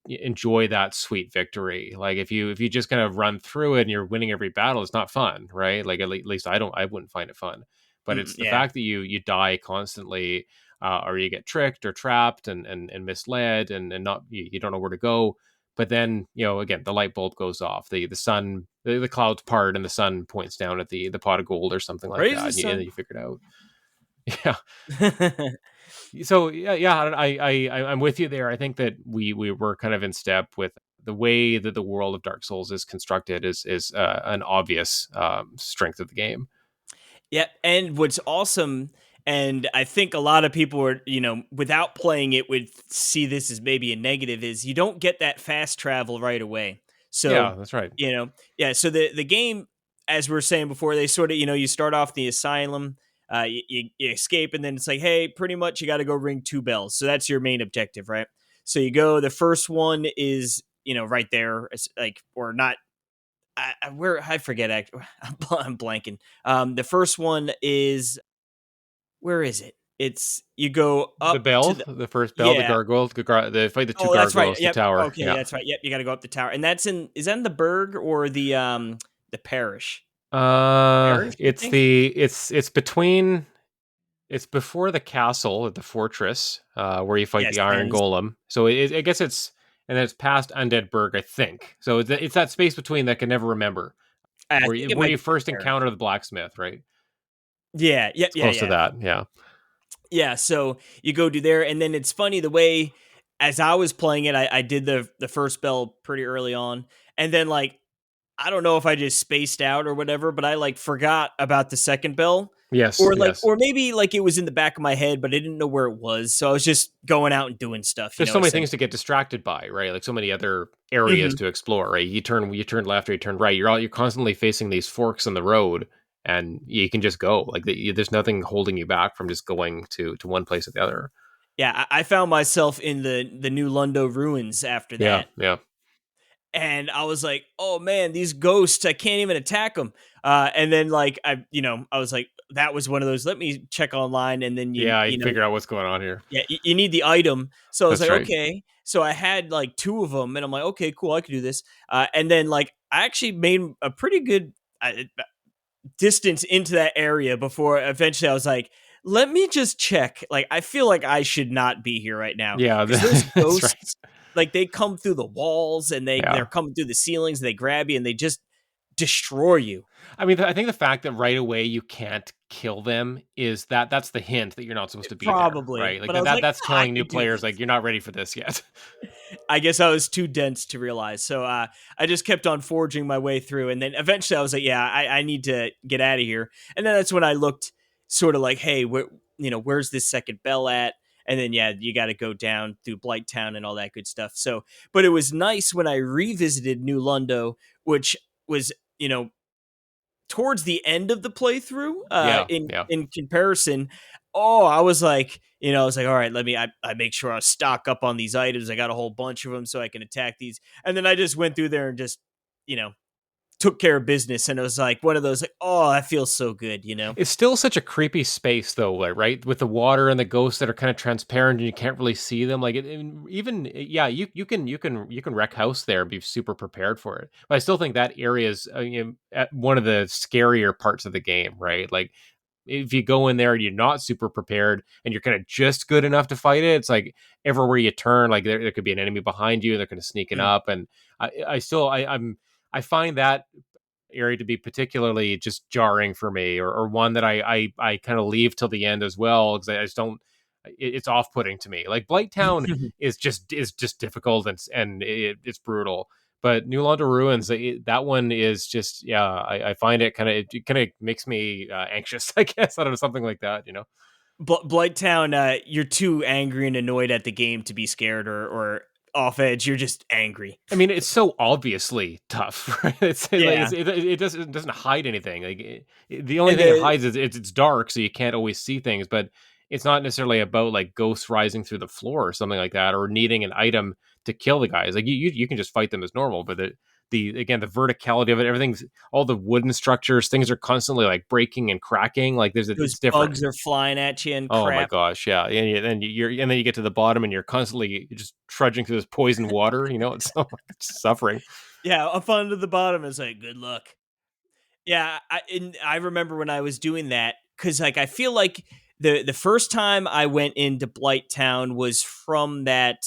[SPEAKER 1] enjoy that sweet victory. Like if you just kind of run through it and you're winning every battle, it's not fun, right? Like at least I wouldn't find it fun. But it's the
[SPEAKER 2] Yeah.
[SPEAKER 1] fact that you die constantly, or you get tricked or trapped and misled and not you don't know where to go. But then again the light bulb goes off, the sun, the clouds part, and the sun points down at the pot of gold or something like
[SPEAKER 2] Praise
[SPEAKER 1] that,
[SPEAKER 2] the
[SPEAKER 1] and
[SPEAKER 2] sun.
[SPEAKER 1] you figure it out. Yeah. So yeah, I'm with you there. I think that we were kind of in step with the way that the world of Dark Souls is constructed is an obvious strength of the game.
[SPEAKER 2] Yeah, and what's awesome, and I think a lot of people are, without playing it would see this as maybe a negative, is you don't get that fast travel right away. So,
[SPEAKER 1] Yeah, that's right.
[SPEAKER 2] yeah, so the game, as we were saying before, they sort of, you start off the asylum, you escape, and then it's like, hey, pretty much you got to go ring two bells. So that's your main objective, right? So you go, the first one is, right there. It's like, or not, I forget. I'm blanking. The first one is, where is it? It's, you go
[SPEAKER 1] The
[SPEAKER 2] up to
[SPEAKER 1] bell,
[SPEAKER 2] the,
[SPEAKER 1] the first bell, the
[SPEAKER 2] yeah.
[SPEAKER 1] gargoyle, the fight the two
[SPEAKER 2] Oh, that's right.
[SPEAKER 1] gargoyles, the
[SPEAKER 2] Yep.
[SPEAKER 1] tower.
[SPEAKER 2] Okay,
[SPEAKER 1] Yeah.
[SPEAKER 2] that's right. Yep. You got to go up the tower, and that's in. Is that in the burg or the parish? Parish, I
[SPEAKER 1] It's
[SPEAKER 2] think.
[SPEAKER 1] it's between it's before the castle at the fortress, where you fight
[SPEAKER 2] Yes,
[SPEAKER 1] the Iron
[SPEAKER 2] and
[SPEAKER 1] Golem. So I guess it's and then it's past Undead Burg, I think. So it's that space between that I can never remember
[SPEAKER 2] I think it
[SPEAKER 1] where
[SPEAKER 2] might
[SPEAKER 1] you
[SPEAKER 2] be the
[SPEAKER 1] first
[SPEAKER 2] parish.
[SPEAKER 1] encounter the blacksmith, right?
[SPEAKER 2] Yeah. Yep.
[SPEAKER 1] It's
[SPEAKER 2] Yeah.
[SPEAKER 1] close to
[SPEAKER 2] Yeah.
[SPEAKER 1] that. Yeah.
[SPEAKER 2] Yeah. So you go do there, and then it's funny the way, as I was playing it, I did the first bell pretty early on, and then like, I don't know if I just spaced out or whatever, but I like forgot about the second bell.
[SPEAKER 1] Yes.
[SPEAKER 2] Or like,
[SPEAKER 1] Yes.
[SPEAKER 2] or maybe like it was in the back of my head, but I didn't know where it was. So I was just going out and doing stuff,
[SPEAKER 1] There's so many things to
[SPEAKER 2] essentially.
[SPEAKER 1] get distracted by, right? Like so many other areas
[SPEAKER 2] Hmm.
[SPEAKER 1] to explore, right? You turn left or you turn right. You're constantly facing these forks in the road, and you can just go. There's nothing holding you back from just going to one place or the other.
[SPEAKER 2] Yeah, I found myself in the New Lundo ruins after
[SPEAKER 1] Yeah,
[SPEAKER 2] that.
[SPEAKER 1] yeah,
[SPEAKER 2] And I was like, "Oh man, these ghosts! I can't even attack them." And then like I was like, "That was one of those. Let me check online." And then
[SPEAKER 1] yeah. I figure out what's going on here.
[SPEAKER 2] yeah, you need the item. So I was
[SPEAKER 1] That's
[SPEAKER 2] like,
[SPEAKER 1] right.
[SPEAKER 2] okay. So I had like two of them, and I'm like, okay, cool, I can do this. And then like I actually made a pretty good distance into that area before eventually I was like, let me just check. Like I feel like I should not be here right now
[SPEAKER 1] Yeah,
[SPEAKER 2] because those
[SPEAKER 1] that's right.
[SPEAKER 2] ghosts, like they come through the walls and they're
[SPEAKER 1] Yeah.
[SPEAKER 2] coming through the ceilings. They grab you and they just destroy you.
[SPEAKER 1] I mean, I think the fact that right away you can't kill them is that's the hint that you're not supposed to be there,
[SPEAKER 2] Probably,
[SPEAKER 1] right? Like
[SPEAKER 2] but I was like,
[SPEAKER 1] that's
[SPEAKER 2] "Ah, I
[SPEAKER 1] telling new
[SPEAKER 2] can do
[SPEAKER 1] players
[SPEAKER 2] this."
[SPEAKER 1] like you're not ready for this yet.
[SPEAKER 2] I guess I was too dense to realize. So I just kept on forging my way through. And then eventually I was like, yeah, I need to get out of here. And then that's when I looked sort of like, hey, where's this second bell at? And then, yeah, you got to go down through Blighttown and all that good stuff. So, but it was nice when I revisited New Lundo, which was, towards the end of the playthrough,
[SPEAKER 1] Yeah,
[SPEAKER 2] in
[SPEAKER 1] yeah.
[SPEAKER 2] comparison, oh, I was like, I was like, all right, I make sure I stock up on these items. I got a whole bunch of them so I can attack these. And then I just went through there and just, you know, took care of business. And it was like one of those, like, oh, that feels so good.
[SPEAKER 1] It's still such a creepy space, though, like, right? With the water and the ghosts that are kind of transparent and you can't really see them. Even yeah, you can wreck house there and be super prepared for it. But I still think that area is one of the scarier parts of the game, right? Like if you go in there and you're not super prepared and you're kind of just good enough to fight it, it's like everywhere you turn, like there could be an enemy behind you and they're kind of sneaking
[SPEAKER 2] Mm.
[SPEAKER 1] up. And I still I find that area to be particularly just jarring for me, or one that I kind of leave till the end as well because I just don't. It's off putting to me. Like Blighttown is just difficult and it's brutal. But New London Ruins, that one is just yeah. I find it kind of makes me anxious. I guess I don't know something like that. You know.
[SPEAKER 2] Blighttown, you're too angry and annoyed at the game to be scared or off edge. You're just angry.
[SPEAKER 1] I mean, it's so obviously tough. Right?
[SPEAKER 2] Yeah.
[SPEAKER 1] It doesn't hide anything. The only
[SPEAKER 2] And
[SPEAKER 1] thing it hides is it's dark, so you can't always see things. But it's not necessarily about like ghosts rising through the floor or something like that, or needing an item to kill the guys. Like you can just fight them as normal. But the again the verticality of it, everything's all the wooden structures, things are constantly like breaking and cracking. Like
[SPEAKER 2] those
[SPEAKER 1] it's different.
[SPEAKER 2] bugs are flying at you and
[SPEAKER 1] Oh my
[SPEAKER 2] crap.
[SPEAKER 1] gosh, yeah, and then you get to the bottom and you're constantly just trudging through this poisoned water. It's so it's suffering.
[SPEAKER 2] Yeah, up onto the bottom is like, good luck. Yeah, I remember when I was doing that because like I feel like the first time I went into Blight Town was from the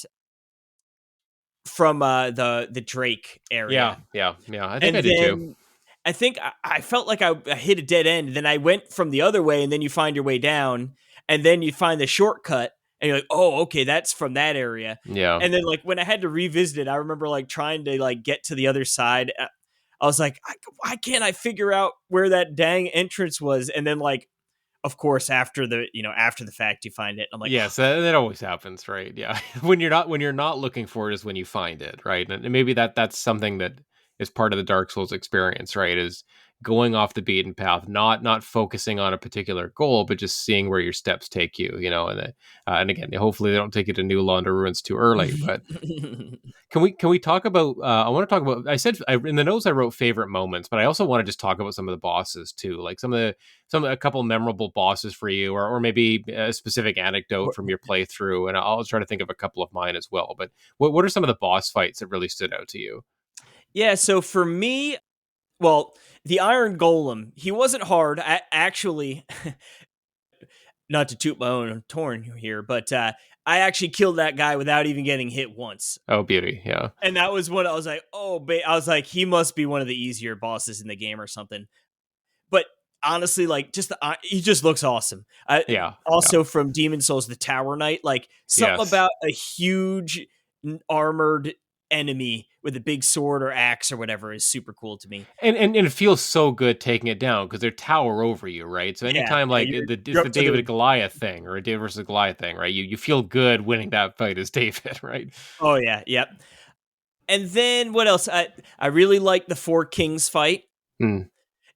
[SPEAKER 2] Drake
[SPEAKER 1] Yeah,
[SPEAKER 2] area,
[SPEAKER 1] yeah, yeah. I think
[SPEAKER 2] and
[SPEAKER 1] I did too.
[SPEAKER 2] then I think I felt like I hit a dead end. Then I went from the other way, and then you find your way down, and then you find the shortcut, and you're like, oh, okay, that's from that area.
[SPEAKER 1] Yeah.
[SPEAKER 2] And then like when I had to revisit it, I remember like trying to like get to the other side. I was like, why can't I figure out where that dang entrance was? And then like, of course, after the after the fact, you find it. I'm like,
[SPEAKER 1] Yes, that always happens, right? Yeah. When you're not looking for it is when you find it, right? And maybe that's something that is part of the Dark Souls experience, right? Is going off the beaten path, not focusing on a particular goal, but just seeing where your steps take you, and again, hopefully they don't take you to New Lander ruins too early. But can we talk about? I want to talk about. In the notes I wrote favorite moments, but I also want to just talk about some of the bosses too, like a couple memorable bosses for you, or maybe a specific anecdote from your playthrough, and I'll try to think of a couple of mine as well. But what are some of the boss fights that really stood out to you?
[SPEAKER 2] yeah. So for me, well, the Iron Golem, he wasn't hard. Actually, not to toot my own horn here, but I actually killed that guy without even getting hit once.
[SPEAKER 1] Oh, beauty, yeah,
[SPEAKER 2] And that was what I was like, oh, I was like, he must be one of the easier bosses in the game or something. But honestly, like, he just looks awesome.
[SPEAKER 1] yeah, yeah,
[SPEAKER 2] Also from Demon Souls, the Tower Knight, like something
[SPEAKER 1] yes.
[SPEAKER 2] about a huge armored enemy with a big sword or axe or whatever is super cool to me.
[SPEAKER 1] And it feels so good taking it down because they're tower over you, right? So
[SPEAKER 2] Yeah,
[SPEAKER 1] anytime
[SPEAKER 2] yeah,
[SPEAKER 1] like it's
[SPEAKER 2] you're
[SPEAKER 1] the
[SPEAKER 2] up to
[SPEAKER 1] David
[SPEAKER 2] the.
[SPEAKER 1] and Goliath thing or a David versus Goliath thing, right? You feel good winning that fight as David, right?
[SPEAKER 2] Oh yeah, yep. And then what else? I really like the Four Kings fight.
[SPEAKER 1] Mm.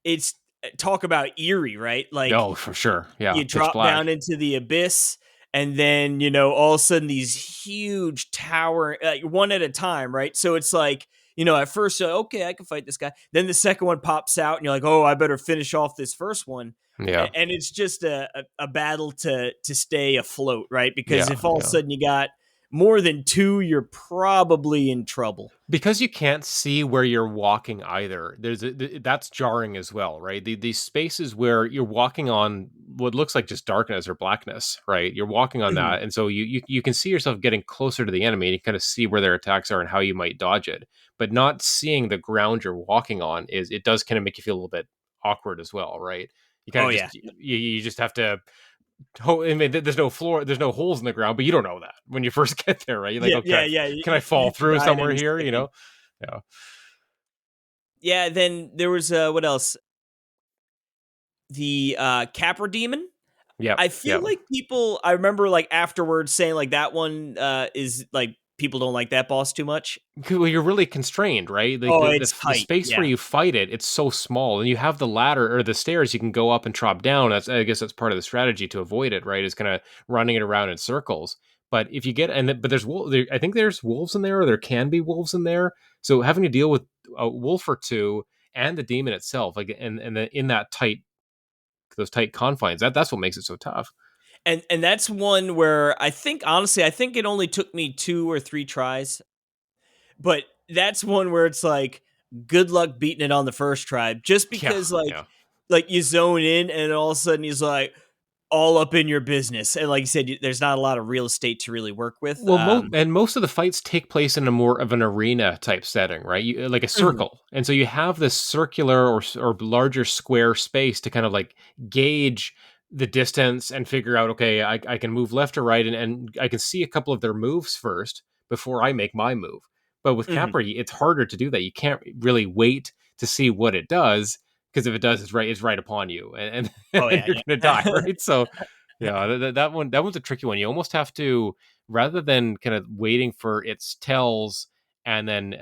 [SPEAKER 2] It's talk about eerie, right? Like
[SPEAKER 1] Oh, for sure. Yeah,
[SPEAKER 2] you
[SPEAKER 1] pitch
[SPEAKER 2] drop down
[SPEAKER 1] black.
[SPEAKER 2] into the abyss, and then all of a sudden these huge tower, like one at a time, right? So it's like at first you're like, okay, I can fight this guy. Then the second one pops out, and you're like, oh, I better finish off this first one.
[SPEAKER 1] Yeah,
[SPEAKER 2] And it's just a battle to stay afloat, right? Because
[SPEAKER 1] yeah,
[SPEAKER 2] if all of a
[SPEAKER 1] yeah.
[SPEAKER 2] sudden you got more than two, you're probably in trouble.
[SPEAKER 1] Because you can't see where you're walking either. That's jarring as well, right? These spaces where you're walking on what looks like just darkness or blackness, right? You're walking on
[SPEAKER 2] Mhm.
[SPEAKER 1] that, and so you can see yourself getting closer to the enemy, and you kind of see where their attacks are and how you might dodge it. But not seeing the ground you're walking on it does kind of make you feel a little bit awkward as well, right? You kind
[SPEAKER 2] Oh
[SPEAKER 1] of
[SPEAKER 2] yeah,
[SPEAKER 1] just you just have to. I mean, there's no floor, there's no holes in the ground, but you don't know that when you first get there, right? You're like,
[SPEAKER 2] yeah,
[SPEAKER 1] oh,
[SPEAKER 2] yeah, yeah.
[SPEAKER 1] can I fall
[SPEAKER 2] You could
[SPEAKER 1] through
[SPEAKER 2] die at
[SPEAKER 1] somewhere
[SPEAKER 2] any
[SPEAKER 1] here?
[SPEAKER 2] second.
[SPEAKER 1] Yeah.
[SPEAKER 2] Yeah. Then there was what else? The Capra Demon.
[SPEAKER 1] Yep,
[SPEAKER 2] I feel
[SPEAKER 1] yep.
[SPEAKER 2] like people. I remember like afterwards saying like that one is like people don't like that boss too much.
[SPEAKER 1] Well, you're really constrained, right? Like
[SPEAKER 2] Oh,
[SPEAKER 1] the
[SPEAKER 2] it's
[SPEAKER 1] the
[SPEAKER 2] tight.
[SPEAKER 1] space where
[SPEAKER 2] Yeah.
[SPEAKER 1] you fight it, it's so small, and you have the ladder or the stairs you can go up and drop down. I guess that's part of the strategy to avoid it, right? Is kind of running it around in circles. But if you get but there's I think there's wolves in there, or there can be wolves in there. So having to deal with a wolf or two and the demon itself, like in that tight those tight confines, that's what makes it so tough.
[SPEAKER 2] And that's one where I think honestly, I think it only took me 2 or 3 tries, but that's one where it's like good luck beating it on the first try, just
[SPEAKER 1] Yeah,
[SPEAKER 2] because
[SPEAKER 1] yeah.
[SPEAKER 2] like you zone in and all of a sudden he's like all up in your business, and like you said, there's not a lot of real estate to really work with.
[SPEAKER 1] Well, most of the fights take place in a more of an arena type setting, right? Like a
[SPEAKER 2] Mhm,
[SPEAKER 1] circle, and so you have this circular or larger square space to kind of like gauge the distance and figure out, okay, I can move left or right, and I can see a couple of their moves first before I make my move. But with
[SPEAKER 2] mhm.
[SPEAKER 1] Capra, it's harder to do that. You can't really wait to see what it does because if it does, it's right upon you,
[SPEAKER 2] Oh
[SPEAKER 1] and
[SPEAKER 2] yeah,
[SPEAKER 1] you're gonna die,
[SPEAKER 2] yeah.
[SPEAKER 1] right? So yeah, that one's a tricky one. You almost have to rather than kind of waiting for its tells and then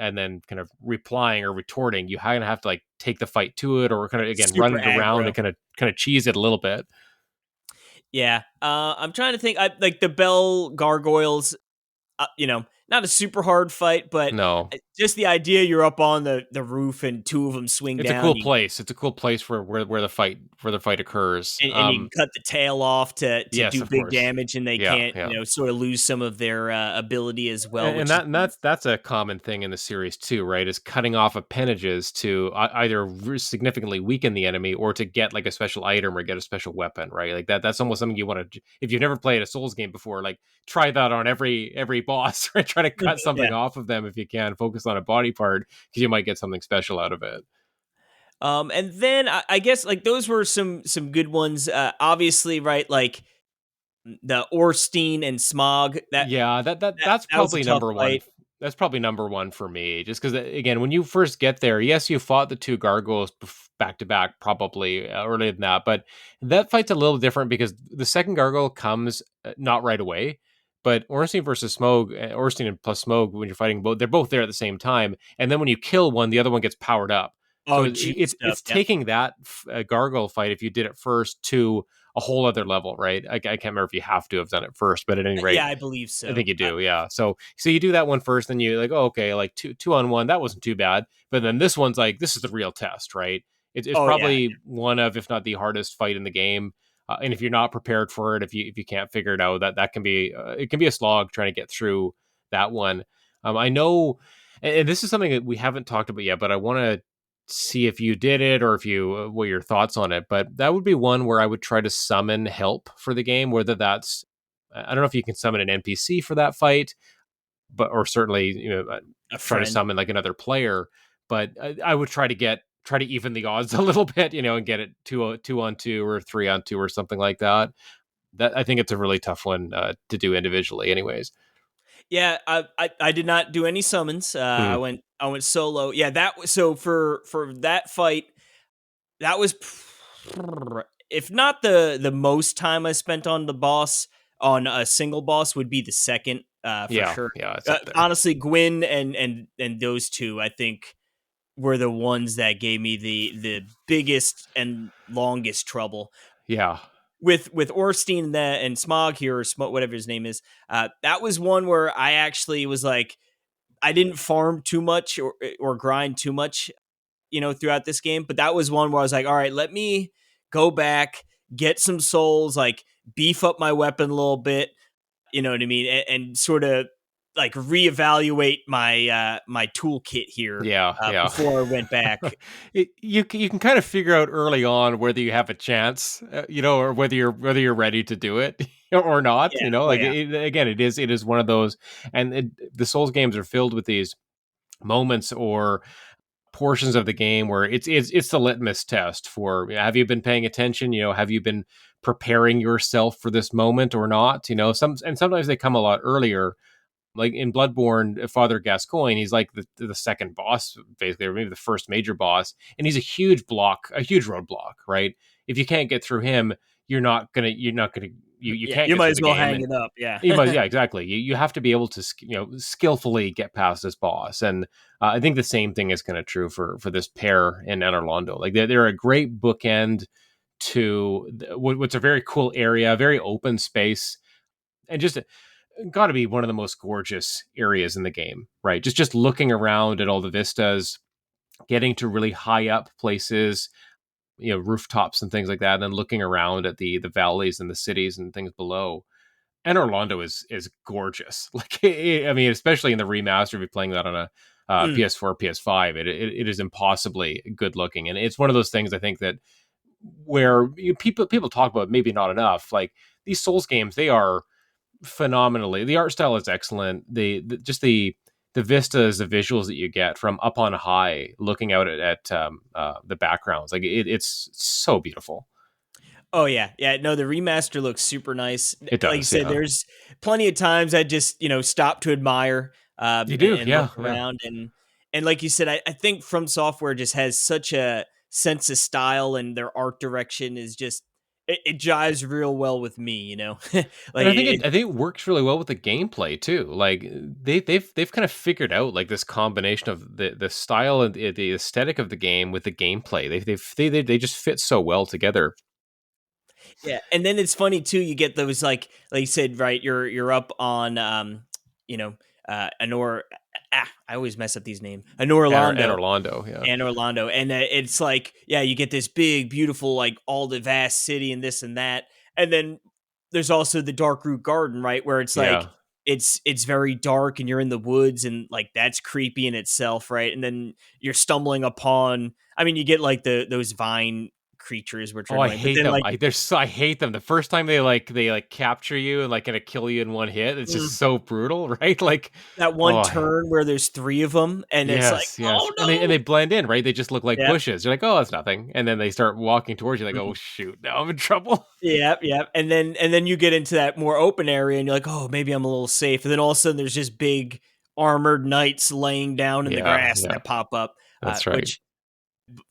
[SPEAKER 1] kind of replying or retorting, you kind of have to like take the fight to it or kind of again run
[SPEAKER 2] Super
[SPEAKER 1] it around
[SPEAKER 2] aggro.
[SPEAKER 1] and kind of cheese it a little bit.
[SPEAKER 2] Yeah. I'm trying to think. I like the Bell Gargoyles. Not a super hard fight, but
[SPEAKER 1] No,
[SPEAKER 2] just the idea you're up on the roof and two of them swing
[SPEAKER 1] it's a
[SPEAKER 2] down.
[SPEAKER 1] cool place. It's a cool place where the fight occurs.
[SPEAKER 2] And you can cut the tail off to
[SPEAKER 1] Yes,
[SPEAKER 2] do
[SPEAKER 1] of
[SPEAKER 2] big
[SPEAKER 1] course.
[SPEAKER 2] damage, and they
[SPEAKER 1] Yeah,
[SPEAKER 2] can't
[SPEAKER 1] yeah.
[SPEAKER 2] sort of lose some of their ability as well,
[SPEAKER 1] And
[SPEAKER 2] which is
[SPEAKER 1] that's a common thing in the series too, right? Is cutting off appendages to either significantly weaken the enemy or to get like a special item or get a special weapon, right? Like that's almost something you want to. If you've never played a Souls game before, like try that on every boss, right? Try to cut
[SPEAKER 2] yeah.
[SPEAKER 1] something off of them if you can. Focus on a body part because you might get something special out of it.
[SPEAKER 2] And then I guess like those were some good ones. Obviously, right? Like The Orstein and Smog,
[SPEAKER 1] Yeah, that's
[SPEAKER 2] that was a
[SPEAKER 1] probably
[SPEAKER 2] tough
[SPEAKER 1] number one.
[SPEAKER 2] fight.
[SPEAKER 1] That's probably number one for me, just because again, when you first get there, yes, you fought the two gargoyles back to back, probably earlier than that, but that fight's a little different because the second gargoyle comes not right away. But Ornstein versus Smog, Ornstein and plus Smog, when you're fighting both, they're both there at the same time, and then when you kill one, the other one gets powered up. So
[SPEAKER 2] Oh, juiced up.
[SPEAKER 1] it's
[SPEAKER 2] Yep.
[SPEAKER 1] taking that gargoyle fight if you did it first to a whole other level, right? I can't remember if you have to have done it first, but at any rate,
[SPEAKER 2] Yeah, I believe
[SPEAKER 1] I
[SPEAKER 2] so.
[SPEAKER 1] think you do, yeah. So you do that one first, then you like, oh, okay, like two on one, that wasn't too bad. But then this one's like, this is the real test, right? It's
[SPEAKER 2] Oh yeah.
[SPEAKER 1] probably one of, if not the hardest fight in the game. And if you're not prepared for it, if you can't figure it out, that can be it can be a slog trying to get through that one. I know, and this is something that we haven't talked about yet, but I want to see if you did it or if you what your thoughts on it. But that would be one where I would try to summon help for the game, whether that's I don't know if you can summon an NPC for that fight, but or certainly
[SPEAKER 2] A
[SPEAKER 1] try to
[SPEAKER 2] friend.
[SPEAKER 1] summon like another player. But I would try to even the odds a little bit, and get it two on two or 3-on-2 or something like that. That I think it's a really tough one to do individually, anyways.
[SPEAKER 2] Yeah, I did not do any summons.
[SPEAKER 1] Hmm.
[SPEAKER 2] I went solo. Yeah, that was so for that fight. That was, if not the most time I spent on the boss, on a single boss, would be the second, for
[SPEAKER 1] Yeah,
[SPEAKER 2] sure.
[SPEAKER 1] yeah, it's up there.
[SPEAKER 2] Honestly, Gwyn and those two, I think, were the ones that gave me the biggest and longest trouble.
[SPEAKER 1] Yeah,
[SPEAKER 2] With Orstein and Smog here, or whatever his name is. That was one where I actually was like, I didn't farm too much or grind too much, throughout this game. But that was one where I was like, all right, let me go back, get some souls, like beef up my weapon a little bit, you know what I mean, and sort of like reevaluate my toolkit here
[SPEAKER 1] yeah, yeah.
[SPEAKER 2] before I went back.
[SPEAKER 1] You can kind of figure out early on whether you have a chance, or whether you're ready to do it or not.
[SPEAKER 2] Yeah, oh
[SPEAKER 1] Like
[SPEAKER 2] yeah,
[SPEAKER 1] again, it is one of those, and the Souls games are filled with these moments or portions of the game where it's the litmus test for have you been paying attention, have you been preparing yourself for this moment or not, sometimes they come a lot earlier, like in Bloodborne, Father Gascoigne, he's like the second boss, basically, or maybe the first major boss, and he's a huge roadblock, right? If you can't get through him, you're not gonna you
[SPEAKER 2] yeah.
[SPEAKER 1] can't
[SPEAKER 2] You
[SPEAKER 1] get
[SPEAKER 2] might
[SPEAKER 1] through
[SPEAKER 2] as
[SPEAKER 1] the
[SPEAKER 2] well
[SPEAKER 1] game,
[SPEAKER 2] hang
[SPEAKER 1] and
[SPEAKER 2] it up. Yeah,
[SPEAKER 1] you must, yeah, exactly. You have to be able to skillfully get past this boss, and I think the same thing is kind of true for this pair in Anorlando. Like they're a great bookend to what's a very cool area, very open space, and just got to be one of the most gorgeous areas in the game, right? Just looking around at all the vistas, getting to really high up places, rooftops and things like that, and then looking around at the valleys and the cities and things below. And Orlando is gorgeous. Like I mean, especially in the remaster, if you're playing that on a
[SPEAKER 2] mm.
[SPEAKER 1] PS4, PS5, it is impossibly good looking, and it's one of those things I think that where people talk about maybe not enough. Like these Souls games, they are phenomenally. The art style is excellent. Just the vistas, the visuals that you get from up on high, looking out at the backgrounds, like it's so beautiful.
[SPEAKER 2] Oh yeah, yeah. No, the remaster looks super nice.
[SPEAKER 1] It
[SPEAKER 2] Like you
[SPEAKER 1] does,
[SPEAKER 2] said,
[SPEAKER 1] yeah.
[SPEAKER 2] there's plenty of times I just stop to admire,
[SPEAKER 1] You
[SPEAKER 2] and,
[SPEAKER 1] do,
[SPEAKER 2] look
[SPEAKER 1] yeah, yeah.
[SPEAKER 2] around, and like you said, I think From Software just has such a sense of style, and their art direction is just, it jives real well with me.
[SPEAKER 1] And
[SPEAKER 2] Like
[SPEAKER 1] I think it works really well with the gameplay too. Like they've kind of figured out like this combination of the style and the aesthetic of the game with the gameplay. They just fit so well together.
[SPEAKER 2] Yeah, and then it's funny too. You get those, like you said, right? You're up on, you know, Anor. I always mess up these names. Anor
[SPEAKER 1] And
[SPEAKER 2] Londo
[SPEAKER 1] Orlando, yeah,
[SPEAKER 2] and Orlando, and it's like, yeah, you get this big, beautiful, like all the vast city and this and that, and then there's also the Dark Root Garden, right, where it's like
[SPEAKER 1] yeah,
[SPEAKER 2] it's very dark and you're in the woods and like that's creepy in itself, right? And then you're stumbling upon. I mean, you get like those vine creatures, which are
[SPEAKER 1] Oh, I
[SPEAKER 2] annoying. But
[SPEAKER 1] hate
[SPEAKER 2] then
[SPEAKER 1] them.
[SPEAKER 2] like
[SPEAKER 1] I hate them. The first time they capture you and like gonna kill you in one hit, it's just so brutal, right? Like,
[SPEAKER 2] that one
[SPEAKER 1] oh
[SPEAKER 2] turn where there's three of them, and it's like,
[SPEAKER 1] yes,
[SPEAKER 2] oh
[SPEAKER 1] yes, and they
[SPEAKER 2] no.
[SPEAKER 1] blend in, right? They just look like
[SPEAKER 2] Yep.
[SPEAKER 1] bushes. You're like, oh, that's nothing, and then they start walking towards you, like, oh
[SPEAKER 2] Mhm.
[SPEAKER 1] shoot, now I'm in trouble.
[SPEAKER 2] Yep, yep. And then you get into that more open area, and you're like, oh, maybe I'm a little safe. And then all of a sudden, there's just big armored knights laying down in the
[SPEAKER 1] Yeah,
[SPEAKER 2] grass
[SPEAKER 1] yeah,
[SPEAKER 2] that pop up.
[SPEAKER 1] that's right.
[SPEAKER 2] Which,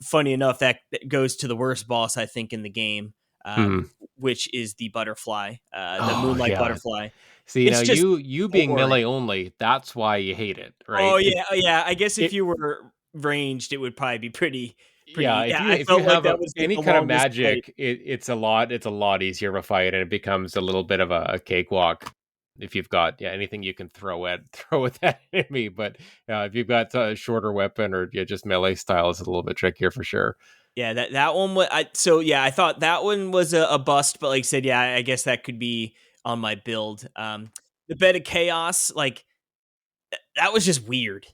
[SPEAKER 2] funny enough, that goes to the worst boss I think in the game,
[SPEAKER 1] Hmm.
[SPEAKER 2] which is the butterfly, the
[SPEAKER 1] Oh
[SPEAKER 2] moonlight
[SPEAKER 1] yeah.
[SPEAKER 2] butterfly.
[SPEAKER 1] See now,
[SPEAKER 2] It's just
[SPEAKER 1] you being
[SPEAKER 2] horrid.
[SPEAKER 1] melee only, that's why you hate it,
[SPEAKER 2] Oh
[SPEAKER 1] right?
[SPEAKER 2] yeah, oh yeah. I guess if
[SPEAKER 1] It
[SPEAKER 2] you were ranged, it would probably be
[SPEAKER 1] Yeah,
[SPEAKER 2] pretty. Yeah, I
[SPEAKER 1] if you
[SPEAKER 2] felt like
[SPEAKER 1] have
[SPEAKER 2] that was like
[SPEAKER 1] any
[SPEAKER 2] the
[SPEAKER 1] kind of
[SPEAKER 2] longest fight.
[SPEAKER 1] magic, it's a lot easier of a fight, and it becomes a little bit of a cakewalk if you've got anything you can throw at throw at that enemy. But if you've got a shorter weapon or just melee style, it's a little bit trickier for sure.
[SPEAKER 2] Yeah, that one was. So yeah, I thought that one was a bust, but like I said, yeah, I guess that could be on my build. The bed of chaos, like that was just weird.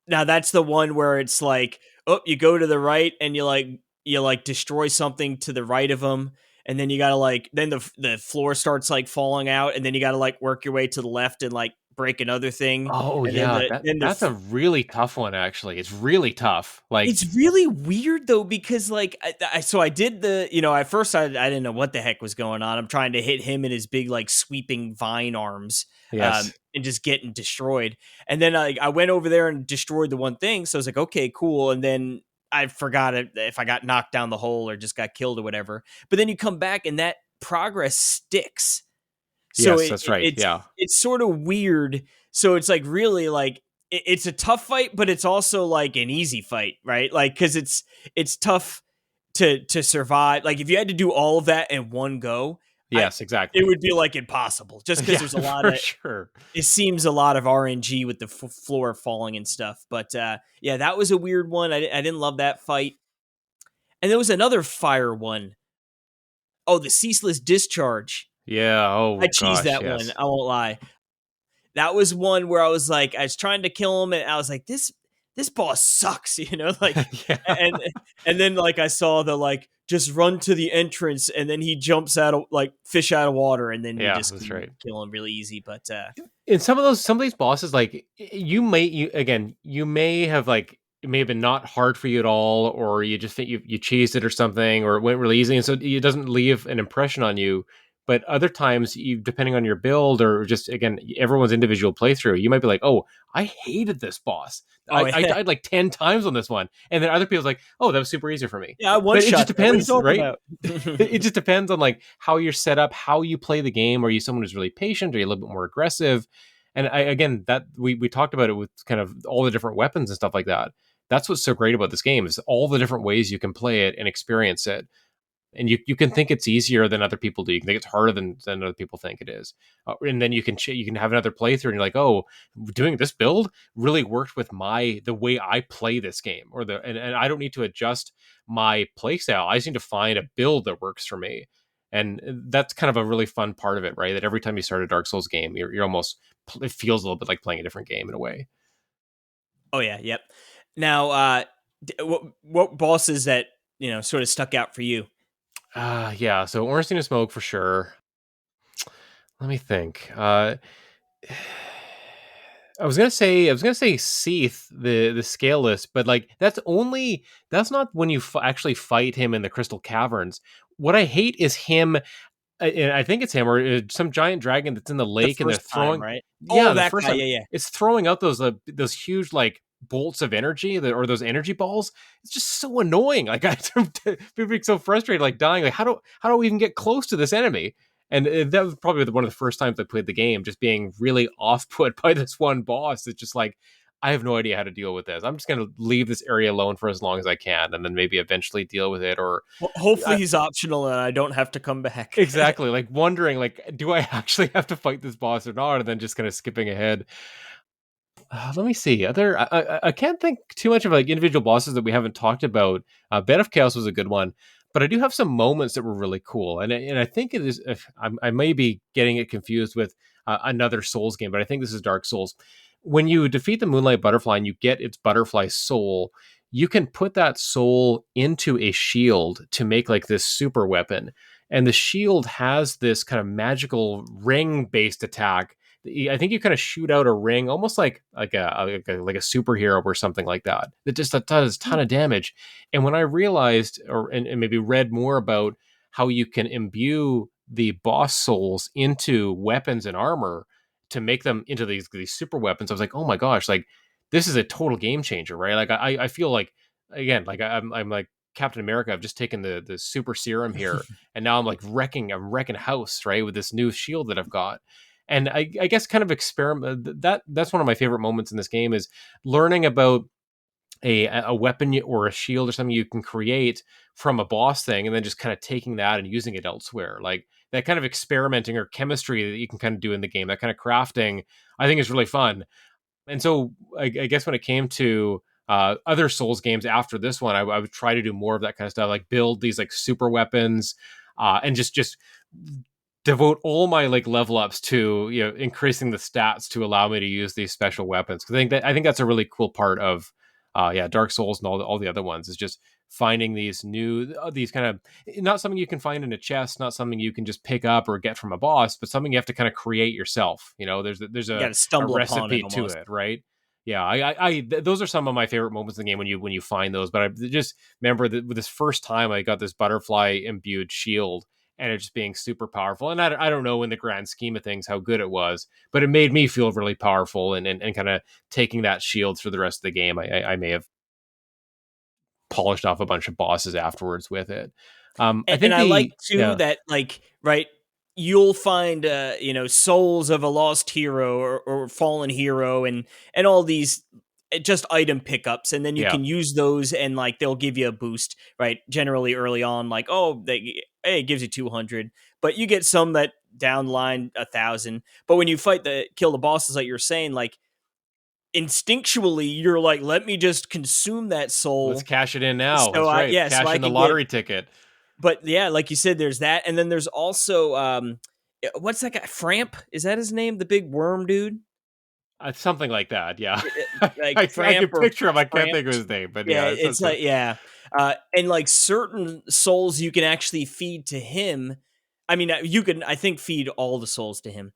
[SPEAKER 2] Now that's the one where it's like, oh, you go to the right and you destroy something to the right of them, and then you gotta like then the floor starts like falling out, and then you gotta like work your way to the left and like break another thing,
[SPEAKER 1] Oh
[SPEAKER 2] and then
[SPEAKER 1] yeah,
[SPEAKER 2] the then the
[SPEAKER 1] that's a really tough one. Actually, it's really tough. Like,
[SPEAKER 2] it's really weird though because like so I did the at first I didn't know what the heck was going on. I'm trying to hit him in his big like sweeping vine arms,
[SPEAKER 1] yes,
[SPEAKER 2] and just getting destroyed. And then I went over there and destroyed the one thing. So I was like, okay, cool. And then I forgot if I got knocked down the hole or just got killed or whatever. But then you come back and that progress sticks. So
[SPEAKER 1] yes, that's right. Yeah,
[SPEAKER 2] it's sort of weird. So it's like really like it's a tough fight, but it's also like an easy fight, right? Like because it's tough to survive. Like if you had to do all of that in one go, I
[SPEAKER 1] yes,
[SPEAKER 2] it
[SPEAKER 1] exactly.
[SPEAKER 2] would be like impossible. Just because
[SPEAKER 1] Yeah,
[SPEAKER 2] there's a lot
[SPEAKER 1] for
[SPEAKER 2] of
[SPEAKER 1] sure.
[SPEAKER 2] it seems a lot of RNG with the floor falling and stuff. But yeah, that was a weird one. I didn't love that fight. And there was another fire one. Oh, the ceaseless discharge.
[SPEAKER 1] Yeah.
[SPEAKER 2] I
[SPEAKER 1] Oh
[SPEAKER 2] cheesed
[SPEAKER 1] gosh,
[SPEAKER 2] that one.
[SPEAKER 1] yes.
[SPEAKER 2] I won't lie. That was one where I was like, I was trying to kill him, and I was like, this boss sucks, like,
[SPEAKER 1] Yeah.
[SPEAKER 2] and and then like I saw the like just run to the entrance, and then he jumps out of like fish out of water, and then you
[SPEAKER 1] Yeah,
[SPEAKER 2] just
[SPEAKER 1] that's
[SPEAKER 2] can
[SPEAKER 1] right.
[SPEAKER 2] kill him really easy. But
[SPEAKER 1] And some of these bosses, like you may have like it may have been not hard for you at all, or you just think you cheesed it or something, or it went really easy, and so it doesn't leave an impression on you. But other times, depending on your build or just again everyone's individual playthrough, you might be like, "Oh, I hated this boss.
[SPEAKER 2] oh
[SPEAKER 1] I
[SPEAKER 2] yeah,
[SPEAKER 1] died like 10 times on this one," and then other people's like, "Oh, that was super easy for me."
[SPEAKER 2] yeah, I one
[SPEAKER 1] But it
[SPEAKER 2] shot
[SPEAKER 1] just
[SPEAKER 2] that. What are you
[SPEAKER 1] depends,
[SPEAKER 2] talking
[SPEAKER 1] right?
[SPEAKER 2] about?
[SPEAKER 1] It just depends on like how you're set up, how you play the game. Are you someone who's really patient? Are you a little bit more aggressive? And again, that we talked about it with kind of all the different weapons and stuff like that. That's what's so great about this game is all the different ways you can play it and experience it. And you can think it's easier than other people do. You can think it's harder than other people think it is. And then you can have another playthrough and you're like, oh, doing this build really worked with the way I play this game, or and I don't need to adjust my play style. I just need to find a build that works for me. And that's kind of a really fun part of it, right? That every time you start a Dark Souls game, you're almost it feels a little bit like playing a different game in a way.
[SPEAKER 2] Oh yeah, yep. Now, what bosses that sort of stuck out for you?
[SPEAKER 1] Yeah. So Ornstein of Smoke for sure. Let me think. I was gonna say Seath, the scaleless, but like that's not when you actually fight him in the Crystal Caverns. What I hate is him. And I think it's him or some giant dragon that's in the
[SPEAKER 2] The
[SPEAKER 1] lake, and they're
[SPEAKER 2] first time,
[SPEAKER 1] throwing.
[SPEAKER 2] right? Oh,
[SPEAKER 1] Yeah, the
[SPEAKER 2] that
[SPEAKER 1] first
[SPEAKER 2] guy.
[SPEAKER 1] time
[SPEAKER 2] Yeah, yeah.
[SPEAKER 1] it's throwing out those huge like bolts of energy or those energy balls. It's just so annoying. Like I'm being so frustrated, like dying. Like how do we even get close to this enemy? And that was probably one of the first times I played the game, just being really off put by this one boss. It's just like I have no idea how to deal with this. I'm just going to leave this area alone for as long as I can, and then maybe eventually deal with it. Or
[SPEAKER 2] Hopefully he's optional and I don't have to come back.
[SPEAKER 1] exactly, like wondering, like, do I actually have to fight this boss or not? And then just kind of skipping ahead. Let me see. I can't think too much of like individual bosses that we haven't talked about. Bed of Chaos was a good one, but I do have some moments that were really cool, and I think it is. I may be getting it confused with another Souls game, but I think this is Dark Souls. When you defeat the Moonlight Butterfly and you get its butterfly soul, you can put that soul into a shield to make like this super weapon. And the shield has this kind of magical ring based attack. I think you kind of shoot out a ring, almost like a superhero or something like that. That just does a ton of damage. And when I realized, and maybe read more about how you can imbue the boss souls into weapons and armor to make them into these super weapons, I was like, oh my gosh, like this is a total game changer, right? Like I feel like, again, like I'm like Captain America. I've just taken the super serum here, and now I'm wrecking house, right, with this new shield that I've got. And I guess kind of experiment that's one of my favorite moments in this game is learning about a weapon or a shield or something you can create from a boss thing, and then just kind of taking that and using it elsewhere. Like that kind of experimenting or chemistry that you can kind of do in the game, that kind of crafting, I think is really fun. And so I guess when it came to other Souls games after this one, I would try to do more of that kind of stuff, like build these like super weapons, and just devote all my like level ups to increasing the stats to allow me to use these special weapons. Because I think that's a really cool part of Dark Souls and all the other ones is just finding these new these kind of, not something you can find in a chest, not something you can just pick up or get from a boss, but something you have to kind of create yourself. There's
[SPEAKER 2] You got to
[SPEAKER 1] a
[SPEAKER 2] stumble upon it
[SPEAKER 1] recipe to
[SPEAKER 2] almost.
[SPEAKER 1] it, right? Yeah, those are some of my favorite moments in the game when you find those. But I just remember that with this first time I got this butterfly imbued shield, and it just being super powerful. And I don't know in the grand scheme of things how good it was, but it made me feel really powerful, and kind of taking that shield through the rest of the game. I may have polished off a bunch of bosses afterwards with it. I
[SPEAKER 2] And
[SPEAKER 1] think
[SPEAKER 2] I like
[SPEAKER 1] the
[SPEAKER 2] too
[SPEAKER 1] yeah
[SPEAKER 2] that, like, right, you'll find souls of a lost hero or fallen hero, and all these just item pickups, and then you
[SPEAKER 1] yeah
[SPEAKER 2] can use those, and like they'll give you a boost, right, generally early on, like, oh, hey, it gives you 200, but you get some that down the line 1,000. But when you kill the bosses, like you're saying, like instinctually you're like, let me just consume that
[SPEAKER 1] let's
[SPEAKER 2] soul,
[SPEAKER 1] cash it in now.
[SPEAKER 2] so
[SPEAKER 1] That's
[SPEAKER 2] I
[SPEAKER 1] right,
[SPEAKER 2] yeah, so
[SPEAKER 1] cash
[SPEAKER 2] I
[SPEAKER 1] in the
[SPEAKER 2] can get.
[SPEAKER 1] lottery ticket.
[SPEAKER 2] But yeah, like you said, there's that, and then there's also what's that guy? Framp? Is that his name? The big worm dude?
[SPEAKER 1] Something like that, yeah.
[SPEAKER 2] Like
[SPEAKER 1] I
[SPEAKER 2] Framp
[SPEAKER 1] can
[SPEAKER 2] or
[SPEAKER 1] picture him. I can't think of
[SPEAKER 2] Framped?
[SPEAKER 1] his name, but
[SPEAKER 2] Yeah,
[SPEAKER 1] yeah, it's
[SPEAKER 2] it's like, yeah, and like certain souls you can actually feed to him. I mean, you can, I think, feed all the souls to him.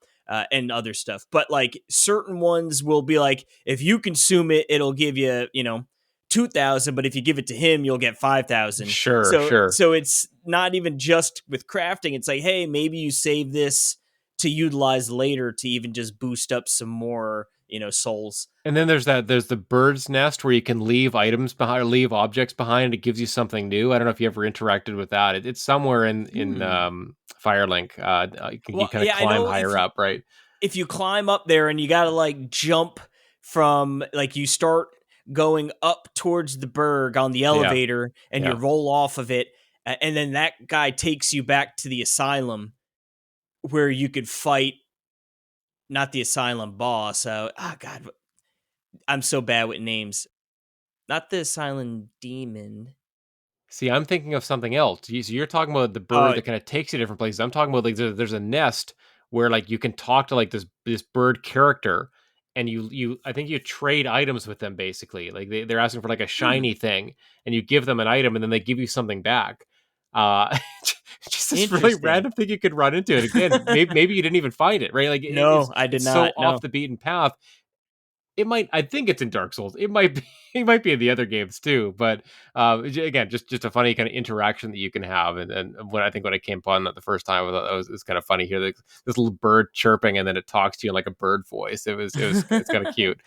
[SPEAKER 2] And other stuff, but like certain ones will be like, if you consume it, it'll give you, 2,000, but if you give it to him, you'll get 5,000.
[SPEAKER 1] sure,
[SPEAKER 2] So,
[SPEAKER 1] sure.
[SPEAKER 2] so it's not even just with crafting. It's like, hey, maybe you save this to utilize later to even just boost up some more, souls.
[SPEAKER 1] And then there's the bird's nest where you can leave items behind, leave objects behind. It gives you something new. I don't know if you ever interacted with that. It's somewhere in
[SPEAKER 2] Hmm.
[SPEAKER 1] Firelink. You
[SPEAKER 2] Well,
[SPEAKER 1] kind of
[SPEAKER 2] yeah, I
[SPEAKER 1] climb
[SPEAKER 2] know
[SPEAKER 1] higher up, right?
[SPEAKER 2] if you climb up there and you got to like jump from, like, you start going up towards the berg on the
[SPEAKER 1] Yeah,
[SPEAKER 2] elevator and you
[SPEAKER 1] yeah.
[SPEAKER 2] roll off of it, and then that guy takes you back to the asylum where you could fight, not the asylum boss. God, I'm so bad with names. Not the asylum demon.
[SPEAKER 1] See, I'm thinking of something else. So you're talking about the bird
[SPEAKER 2] Oh,
[SPEAKER 1] that kind of takes you different places. I'm talking about like there's a nest where like you can talk to like this bird character, and you I think you trade items with them basically. Like they're asking for like a
[SPEAKER 2] hmm,
[SPEAKER 1] shiny thing, and you give them an item, and then they give you something back. Uh, just this really
[SPEAKER 2] interesting.
[SPEAKER 1] random thing you could run into. And again, maybe you didn't even find it, right? Like
[SPEAKER 2] No, I did
[SPEAKER 1] it's so
[SPEAKER 2] not.
[SPEAKER 1] off
[SPEAKER 2] No.
[SPEAKER 1] the beaten path. It might. I think it's in Dark Souls. It might be. It might be in the other games too. But again, just a funny kind of interaction that you can have. And when I think when I came upon that the first time, I thought it's kind of funny here. This little bird chirping, and then it talks to you in like a bird voice. It's kind of cute.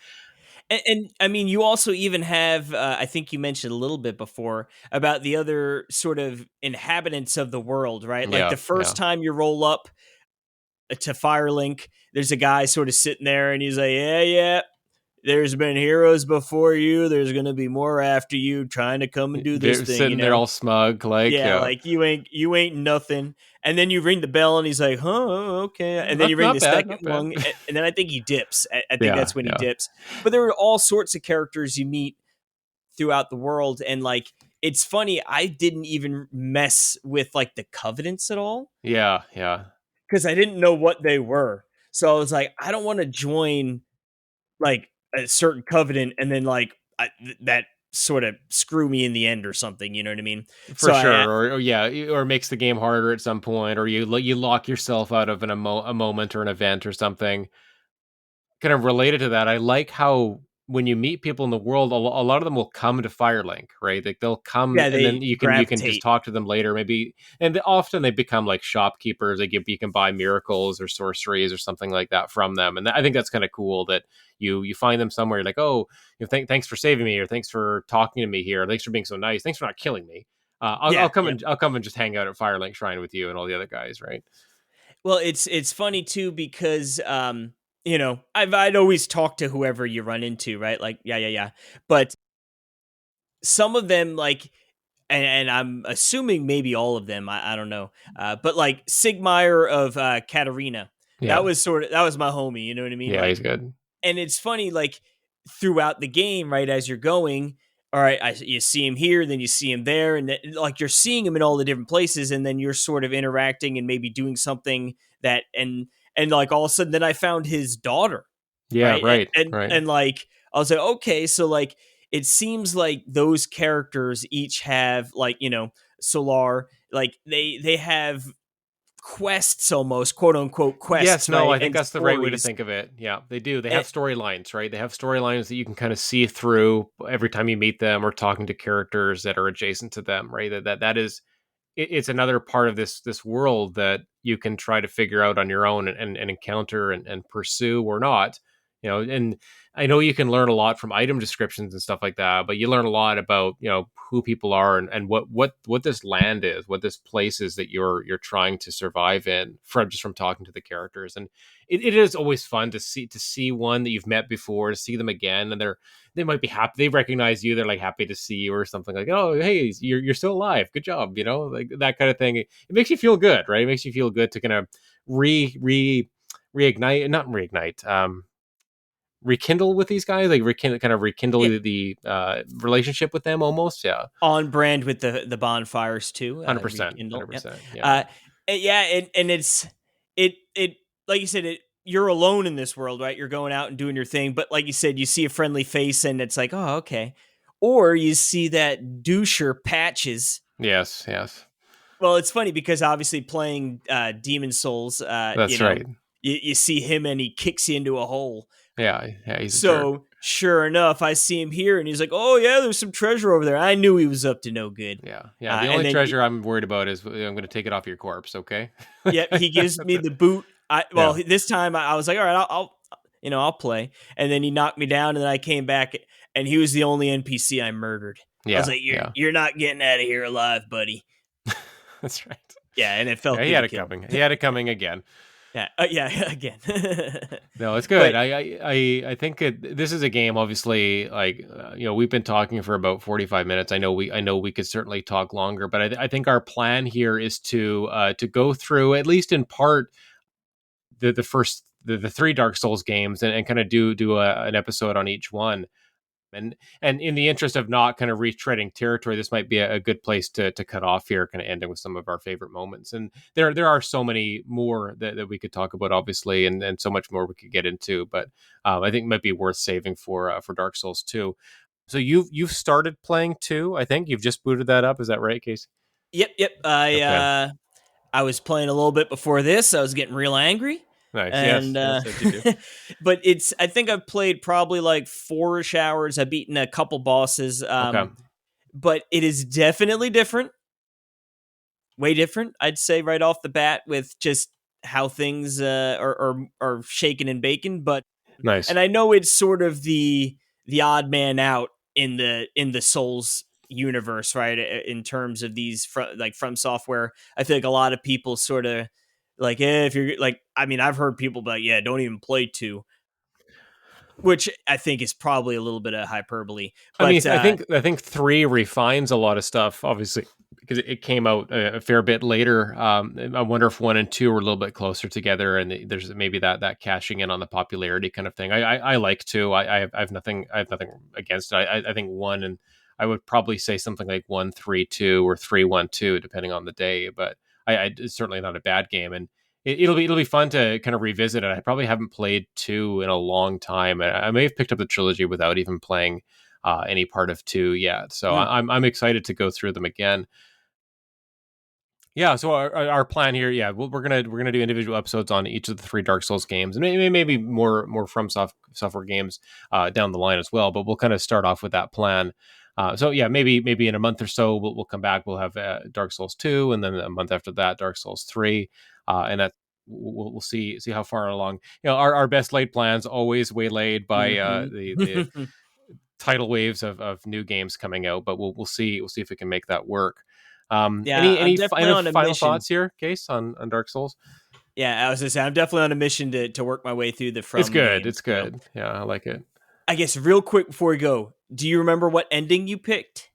[SPEAKER 2] And I mean, you also even have, I think you mentioned a little bit before about the other sort of inhabitants of the world, right? Like the
[SPEAKER 1] Yeah,
[SPEAKER 2] first
[SPEAKER 1] yeah.
[SPEAKER 2] time you roll up to Firelink, there's a guy sort of sitting there and he's like, yeah, yeah, there's been heroes before you. There's going to be more after you trying to come and do this
[SPEAKER 1] They're
[SPEAKER 2] thing,
[SPEAKER 1] sitting there all smug, like
[SPEAKER 2] Yeah,
[SPEAKER 1] yeah,
[SPEAKER 2] like you ain't nothing. And then you ring the bell and he's like, huh, okay. And then you ring
[SPEAKER 1] not
[SPEAKER 2] the
[SPEAKER 1] bad,
[SPEAKER 2] second
[SPEAKER 1] not bad.
[SPEAKER 2] one, and then I think he dips. I think
[SPEAKER 1] Yeah,
[SPEAKER 2] that's when he
[SPEAKER 1] yeah,
[SPEAKER 2] dips. But there are all sorts of characters you meet throughout the world, and like it's funny, I didn't even mess with like the covenants at all
[SPEAKER 1] yeah, yeah.
[SPEAKER 2] because I didn't know what they were. So I was like, I don't want to join like a certain covenant and then like that sort of screw me in the end or something. You know what I mean?
[SPEAKER 1] For
[SPEAKER 2] So
[SPEAKER 1] sure, or yeah, or makes the game harder at some point, or you lock yourself out of a moment or an event or something. Kind of related to that, I like how when you meet people in the world, a lot of them will come to Firelink, right? Like they'll come,
[SPEAKER 2] yeah,
[SPEAKER 1] and then
[SPEAKER 2] they
[SPEAKER 1] you can just
[SPEAKER 2] gravitate.
[SPEAKER 1] talk to them later, maybe. And often they become like shopkeepers. You can buy miracles or sorceries or something like that from them, and I think that's kind of cool that you find them somewhere. You're like, oh, thanks for saving me, or thanks for talking to me here, or thanks for being so nice, thanks for not killing me.
[SPEAKER 2] Yeah, yeah.
[SPEAKER 1] I'll come and just hang out at Firelink Shrine with you and all the other guys, right?
[SPEAKER 2] Well, it's funny too because I'd always talk to whoever you run into, right? Like, yeah, yeah, yeah. But some of them, like, and I'm assuming maybe all of them, I don't know. But like Sigmire of Katarina,
[SPEAKER 1] Yeah,
[SPEAKER 2] that was my homie, you know what I mean?
[SPEAKER 1] yeah,
[SPEAKER 2] Like,
[SPEAKER 1] he's good.
[SPEAKER 2] and it's funny, like throughout the game, right, as you're going, all right, you see him here, then you see him there, and like you're seeing him in all the different places, and then you're sort of interacting and maybe doing something that, and like all of a sudden, then I found his daughter,
[SPEAKER 1] Yeah,
[SPEAKER 2] right,
[SPEAKER 1] right, right.
[SPEAKER 2] and like I was like, okay, so like it seems like those characters each have like Solar, like they have quests, almost quote unquote
[SPEAKER 1] Yes,
[SPEAKER 2] quests,
[SPEAKER 1] no,
[SPEAKER 2] right,
[SPEAKER 1] I think
[SPEAKER 2] and
[SPEAKER 1] that's the right way to
[SPEAKER 2] stories.
[SPEAKER 1] think of it. Yeah, they do. They
[SPEAKER 2] And,
[SPEAKER 1] have storylines, right? They have storylines that you can kind of see through every time you meet them or talking to characters that are adjacent to them, right? That is it's another part of this world that you can try to figure out on your own and encounter and pursue or not. And I know you can learn a lot from item descriptions and stuff like that, but you learn a lot about who people are and what this land is, what this place is that you're trying to survive in, from talking to the characters. And it is always fun to see one that you've met before, to see them again, and they might be happy, they recognize you, they're like happy to see you or something, like, oh, hey, you're still alive, good job, like that kind of thing. It makes you feel good, right? It makes you feel good to kind of reignite, not reignite, rekindle with these guys, like rekindle
[SPEAKER 2] yeah,
[SPEAKER 1] the relationship with them almost. Yeah,
[SPEAKER 2] on brand with the bonfires too,
[SPEAKER 1] 100%,
[SPEAKER 2] rekindle. Yep.
[SPEAKER 1] 100%. Yeah,
[SPEAKER 2] Uh, yeah, and it like you said, you're alone in this world, right? You're going out and doing your thing, but like you said, you see a friendly face, and it's like, oh, okay. Or you see that doucher Patches.
[SPEAKER 1] yes, yes,
[SPEAKER 2] Well, it's funny because obviously playing Demon Souls,
[SPEAKER 1] that's right.
[SPEAKER 2] you see him and he kicks you into a hole.
[SPEAKER 1] Yeah, yeah, he's a jerk.
[SPEAKER 2] So sure enough, I see him here, and he's like, "Oh yeah, there's some treasure over there." I knew he was up to no good.
[SPEAKER 1] Yeah, yeah, the
[SPEAKER 2] And
[SPEAKER 1] only
[SPEAKER 2] then,
[SPEAKER 1] treasure I'm worried about is I'm going to take it off your corpse, okay?
[SPEAKER 2] yeah, he gives
[SPEAKER 1] That's
[SPEAKER 2] me
[SPEAKER 1] it.
[SPEAKER 2] the boot.
[SPEAKER 1] Yeah,
[SPEAKER 2] This time I was like, "All right, I'll play." And then he knocked me down, and then I came back, and he was the only NPC I murdered. I was
[SPEAKER 1] yeah,
[SPEAKER 2] like, "You're
[SPEAKER 1] yeah.
[SPEAKER 2] you're not getting out of here alive, buddy."
[SPEAKER 1] That's right.
[SPEAKER 2] Yeah, and it
[SPEAKER 1] Yeah,
[SPEAKER 2] felt
[SPEAKER 1] he
[SPEAKER 2] good
[SPEAKER 1] had
[SPEAKER 2] to
[SPEAKER 1] it
[SPEAKER 2] kill
[SPEAKER 1] coming.
[SPEAKER 2] him.
[SPEAKER 1] He had it coming again.
[SPEAKER 2] Yeah, yeah, again.
[SPEAKER 1] No, it's
[SPEAKER 2] But
[SPEAKER 1] good. I think this is a game. Obviously, like we've been talking for about 45 minutes. I know we could certainly talk longer, but I think our plan here is to go through, at least in part, the first the three Dark Souls games, and kind of do an episode on each one. And in the interest of not kind of retreading territory, this might be a good place to cut off here, kind of ending with some of our favorite moments. And there are so many more that we could talk about, obviously, and so much more we could get into. But I think it might be worth saving for Dark Souls 2. So you've started playing 2. I think you've just booted that up. Is that right, Casey?
[SPEAKER 2] yep, yep.
[SPEAKER 1] Okay,
[SPEAKER 2] I was playing a little bit before this. I was getting real angry,
[SPEAKER 1] nice.
[SPEAKER 2] and
[SPEAKER 1] Yes, yes, as you do.
[SPEAKER 2] but I think I've played probably like 4ish hours. I've beaten a couple bosses,
[SPEAKER 1] Okay,
[SPEAKER 2] but it is definitely different, way different. I'd say right off the bat with just how things are shaken and bacon. But
[SPEAKER 1] nice.
[SPEAKER 2] and I know it's sort of the odd man out in the Souls universe, right? In terms of these from software, I feel like a lot of people sort of like, if you're like, I mean, I've heard people be like, yeah, don't even play 2, which I think is probably a little bit of hyperbole.
[SPEAKER 1] I mean,
[SPEAKER 2] But
[SPEAKER 1] I think 3 refines a lot of stuff, obviously, because it came out a fair bit later. I wonder if 1 and 2 were a little bit closer together, and there's maybe that cashing in on the popularity kind of thing. I like 2. I have nothing against it. I think 1, and I would probably say something like 1-3-2 or 3-1-2, depending on the day. But it's certainly not a bad game, and it'll be fun to kind of revisit it. I probably haven't played 2 in a long time. I may have picked up the trilogy without even playing any part of 2 yet. So
[SPEAKER 2] Mm.
[SPEAKER 1] I'm excited to go through them again. Yeah, so our plan here, yeah, we're gonna do individual episodes on each of the 3 Dark Souls games, and maybe more from software games down the line as well. But we'll kind of start off with that plan. So yeah, maybe in a month or so we'll come back. We'll have Dark Souls 2, and then a month after that Dark Souls 3, and that we'll see how far along. Our best laid plans always waylaid by the
[SPEAKER 2] Hmm.
[SPEAKER 1] tidal waves of new games coming out, but we'll see if we can make that work.
[SPEAKER 2] Yeah,
[SPEAKER 1] Any
[SPEAKER 2] I'm
[SPEAKER 1] any
[SPEAKER 2] definitely
[SPEAKER 1] final
[SPEAKER 2] on a
[SPEAKER 1] final
[SPEAKER 2] mission.
[SPEAKER 1] thoughts here, Case, on Dark Souls?
[SPEAKER 2] Yeah, I was gonna say I'm definitely on a mission to work my way through the
[SPEAKER 1] It's
[SPEAKER 2] From
[SPEAKER 1] good.
[SPEAKER 2] games.
[SPEAKER 1] It's good. Yeah, I like it.
[SPEAKER 2] I guess real quick before we go, do you remember what ending you picked?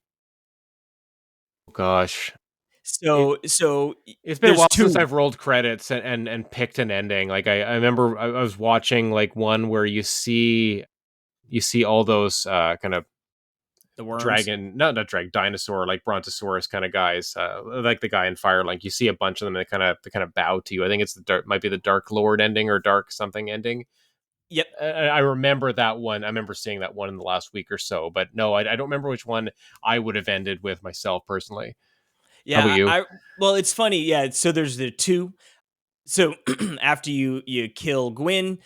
[SPEAKER 1] Oh, gosh, it
[SPEAKER 2] So
[SPEAKER 1] it's been a
[SPEAKER 2] there's
[SPEAKER 1] while since
[SPEAKER 2] two.
[SPEAKER 1] I've rolled credits and picked an ending. Like I remember I was watching like one where you see all those kind of
[SPEAKER 2] The worms.
[SPEAKER 1] dragon, not dragon, dinosaur, like brontosaurus kind of guys, like the guy in Firelink. You see a bunch of them, and they kind of bow to you. I think it's the dark, might be the Dark Lord ending or Dark something ending.
[SPEAKER 2] Yep.
[SPEAKER 1] I remember that one. I remember seeing that one in the last week or so, but no, I don't remember which one I would have ended with myself personally. How about
[SPEAKER 2] Yeah,
[SPEAKER 1] you?
[SPEAKER 2] well, it's funny. Yeah, so there's the two. So after you kill Gwyn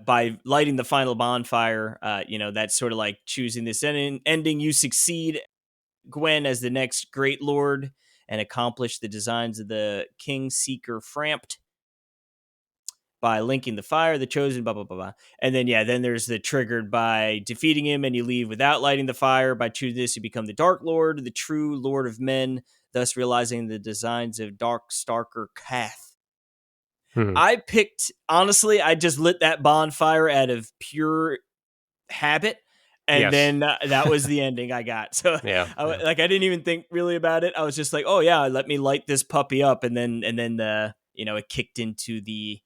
[SPEAKER 2] by lighting the final bonfire, that's sort of like choosing this ending. You succeed Gwen as the next great lord and accomplish the designs of the King Seeker Frampt by linking the fire, the chosen, blah blah blah blah. And then then there's the triggered by defeating him, and you leave without lighting the fire. By choosing this, you become the Dark Lord, the true Lord of Men, thus realizing the designs of Dark Starker Kath.
[SPEAKER 1] Hmm.
[SPEAKER 2] I picked honestly, I just lit that bonfire out of pure habit, and
[SPEAKER 1] Yes.
[SPEAKER 2] then that was the ending I got. So
[SPEAKER 1] Yeah. Yeah.
[SPEAKER 2] I didn't even think really about it. I was just like, oh yeah, let me light this puppy up, and then it kicked into the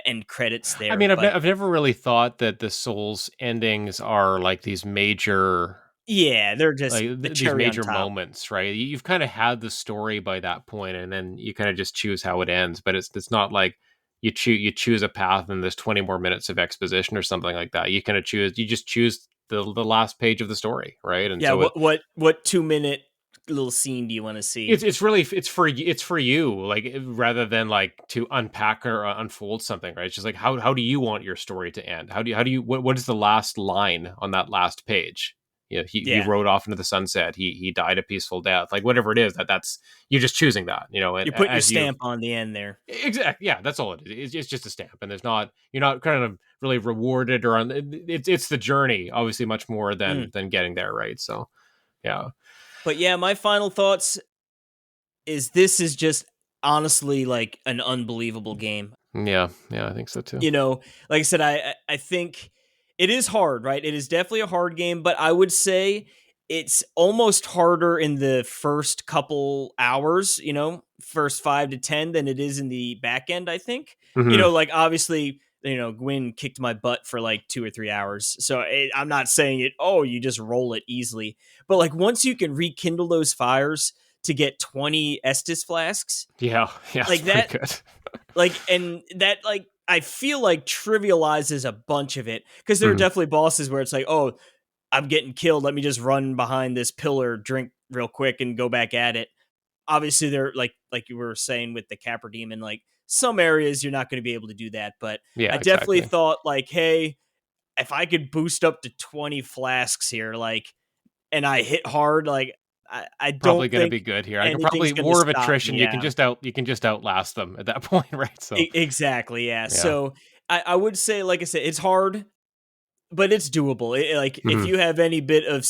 [SPEAKER 2] end credits
[SPEAKER 1] I
[SPEAKER 2] there.
[SPEAKER 1] mean, I've
[SPEAKER 2] But
[SPEAKER 1] I've never really thought that the Souls endings are like these major
[SPEAKER 2] yeah, they're just the
[SPEAKER 1] these
[SPEAKER 2] cherry on
[SPEAKER 1] major
[SPEAKER 2] top.
[SPEAKER 1] moments, right? You've kind of had the story by that point, and then you kind of just choose how it ends. But it's not like you choose a path and there's 20 more minutes of exposition or something like that. You just choose the last page of the story, right? And
[SPEAKER 2] Yeah,
[SPEAKER 1] so
[SPEAKER 2] what 2 minute little scene do you want to see?
[SPEAKER 1] it's really it's for you, like rather than like to unpack or unfold something, right? It's just like how do you want your story to end? How do you what is the last line on that last page? He
[SPEAKER 2] Yeah,
[SPEAKER 1] rode off into the sunset. He died a peaceful death. Like whatever it is, that's you're just choosing that, and
[SPEAKER 2] you're putting your
[SPEAKER 1] as you
[SPEAKER 2] stamp on the end there.
[SPEAKER 1] exact yeah, that's all it is. It's just a stamp, and there's not you're not kind of really rewarded or on it's the journey, obviously much more
[SPEAKER 2] Mm.
[SPEAKER 1] than getting there, right? So yeah,
[SPEAKER 2] But yeah, my final thoughts is this is just honestly like an unbelievable game.
[SPEAKER 1] yeah, I think so too.
[SPEAKER 2] Like I said, I think it is hard, right? It is definitely a hard game, but I would say it's almost harder in the first couple hours, first 5 to 10 than it is in the back end, I think.
[SPEAKER 1] Hmm.
[SPEAKER 2] Like obviously, Gwyn kicked my butt for like 2 or 3 hours. So I'm not saying it, oh, you just roll it easily. But like once you can rekindle those fires to get 20 Estus flasks,
[SPEAKER 1] Yeah, it's
[SPEAKER 2] like
[SPEAKER 1] pretty
[SPEAKER 2] that
[SPEAKER 1] good.
[SPEAKER 2] and that I feel like trivializes a bunch of it because there are
[SPEAKER 1] Mhm.
[SPEAKER 2] definitely bosses where it's like, oh, I'm getting killed, let me just run behind this pillar, drink real quick, and go back at it. Obviously they're like you were saying with the Capra Demon, like some areas you're not going to be able to do that, but I
[SPEAKER 1] Yeah,
[SPEAKER 2] definitely
[SPEAKER 1] exactly.
[SPEAKER 2] thought like, hey, if I could boost up to 20 flasks here, like, and I hit hard, like I
[SPEAKER 1] Probably
[SPEAKER 2] don't
[SPEAKER 1] gonna
[SPEAKER 2] think
[SPEAKER 1] be good here. I could
[SPEAKER 2] anything's
[SPEAKER 1] probably
[SPEAKER 2] going to
[SPEAKER 1] war of
[SPEAKER 2] stop me.
[SPEAKER 1] attrition. You can
[SPEAKER 2] Yeah.
[SPEAKER 1] just outlast them at that point, right? So
[SPEAKER 2] Exactly, yeah.
[SPEAKER 1] yeah.
[SPEAKER 2] So I would say, like I said, it's hard, but it's doable. Like if
[SPEAKER 1] Mhm.
[SPEAKER 2] you have any bit of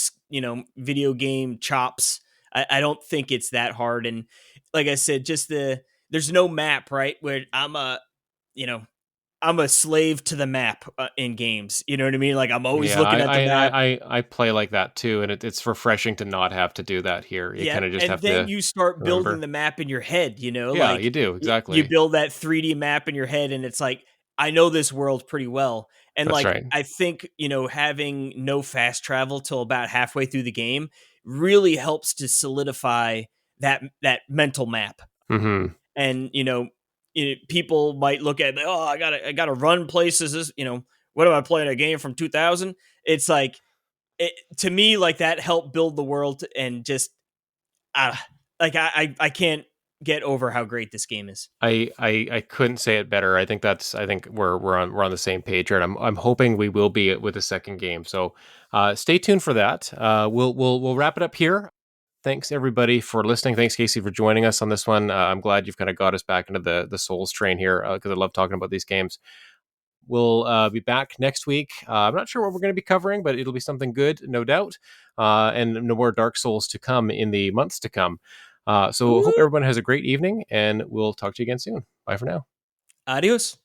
[SPEAKER 2] video game chops, I don't think it's that hard. And like I said, just there's no map, right? Where you know I'm a slave to the map in games. You know what I mean? Like I'm always
[SPEAKER 1] Yeah,
[SPEAKER 2] looking at the map.
[SPEAKER 1] I play like that too, and it's refreshing to not have to do that here. You
[SPEAKER 2] Yep,
[SPEAKER 1] kind of just
[SPEAKER 2] and
[SPEAKER 1] have
[SPEAKER 2] then
[SPEAKER 1] to
[SPEAKER 2] you start building
[SPEAKER 1] remember.
[SPEAKER 2] the map in your head,
[SPEAKER 1] Yeah, you
[SPEAKER 2] like
[SPEAKER 1] do
[SPEAKER 2] you
[SPEAKER 1] exactly.
[SPEAKER 2] build that 3D map in your head and it's like I know this world pretty well. And
[SPEAKER 1] That's
[SPEAKER 2] like
[SPEAKER 1] right.
[SPEAKER 2] I think, having no fast travel till about halfway through the game really helps to solidify that mental map.
[SPEAKER 1] Hmm.
[SPEAKER 2] And people might look at, oh, I got to run places, what am I playing, a game from 2000? It's like to me, like that helped build the world, and just uh, like I can't get over how great this game is.
[SPEAKER 1] I couldn't say it better. I think we're on the same page here, and I'm hoping we will be with the second game. So stay tuned for that. We'll wrap it up here. Thanks everybody for listening. Thanks Casey for joining us on this one. I'm glad you've kind of got us back into the Souls train here because I love talking about these games. We'll be back next week. I'm not sure what we're going to be covering, but it'll be something good, no doubt. And no more Dark Souls to come in the months to come. So hope
[SPEAKER 2] Woo!
[SPEAKER 1] everyone has a great evening, and we'll talk to you again soon. Bye for now.
[SPEAKER 2] Adios.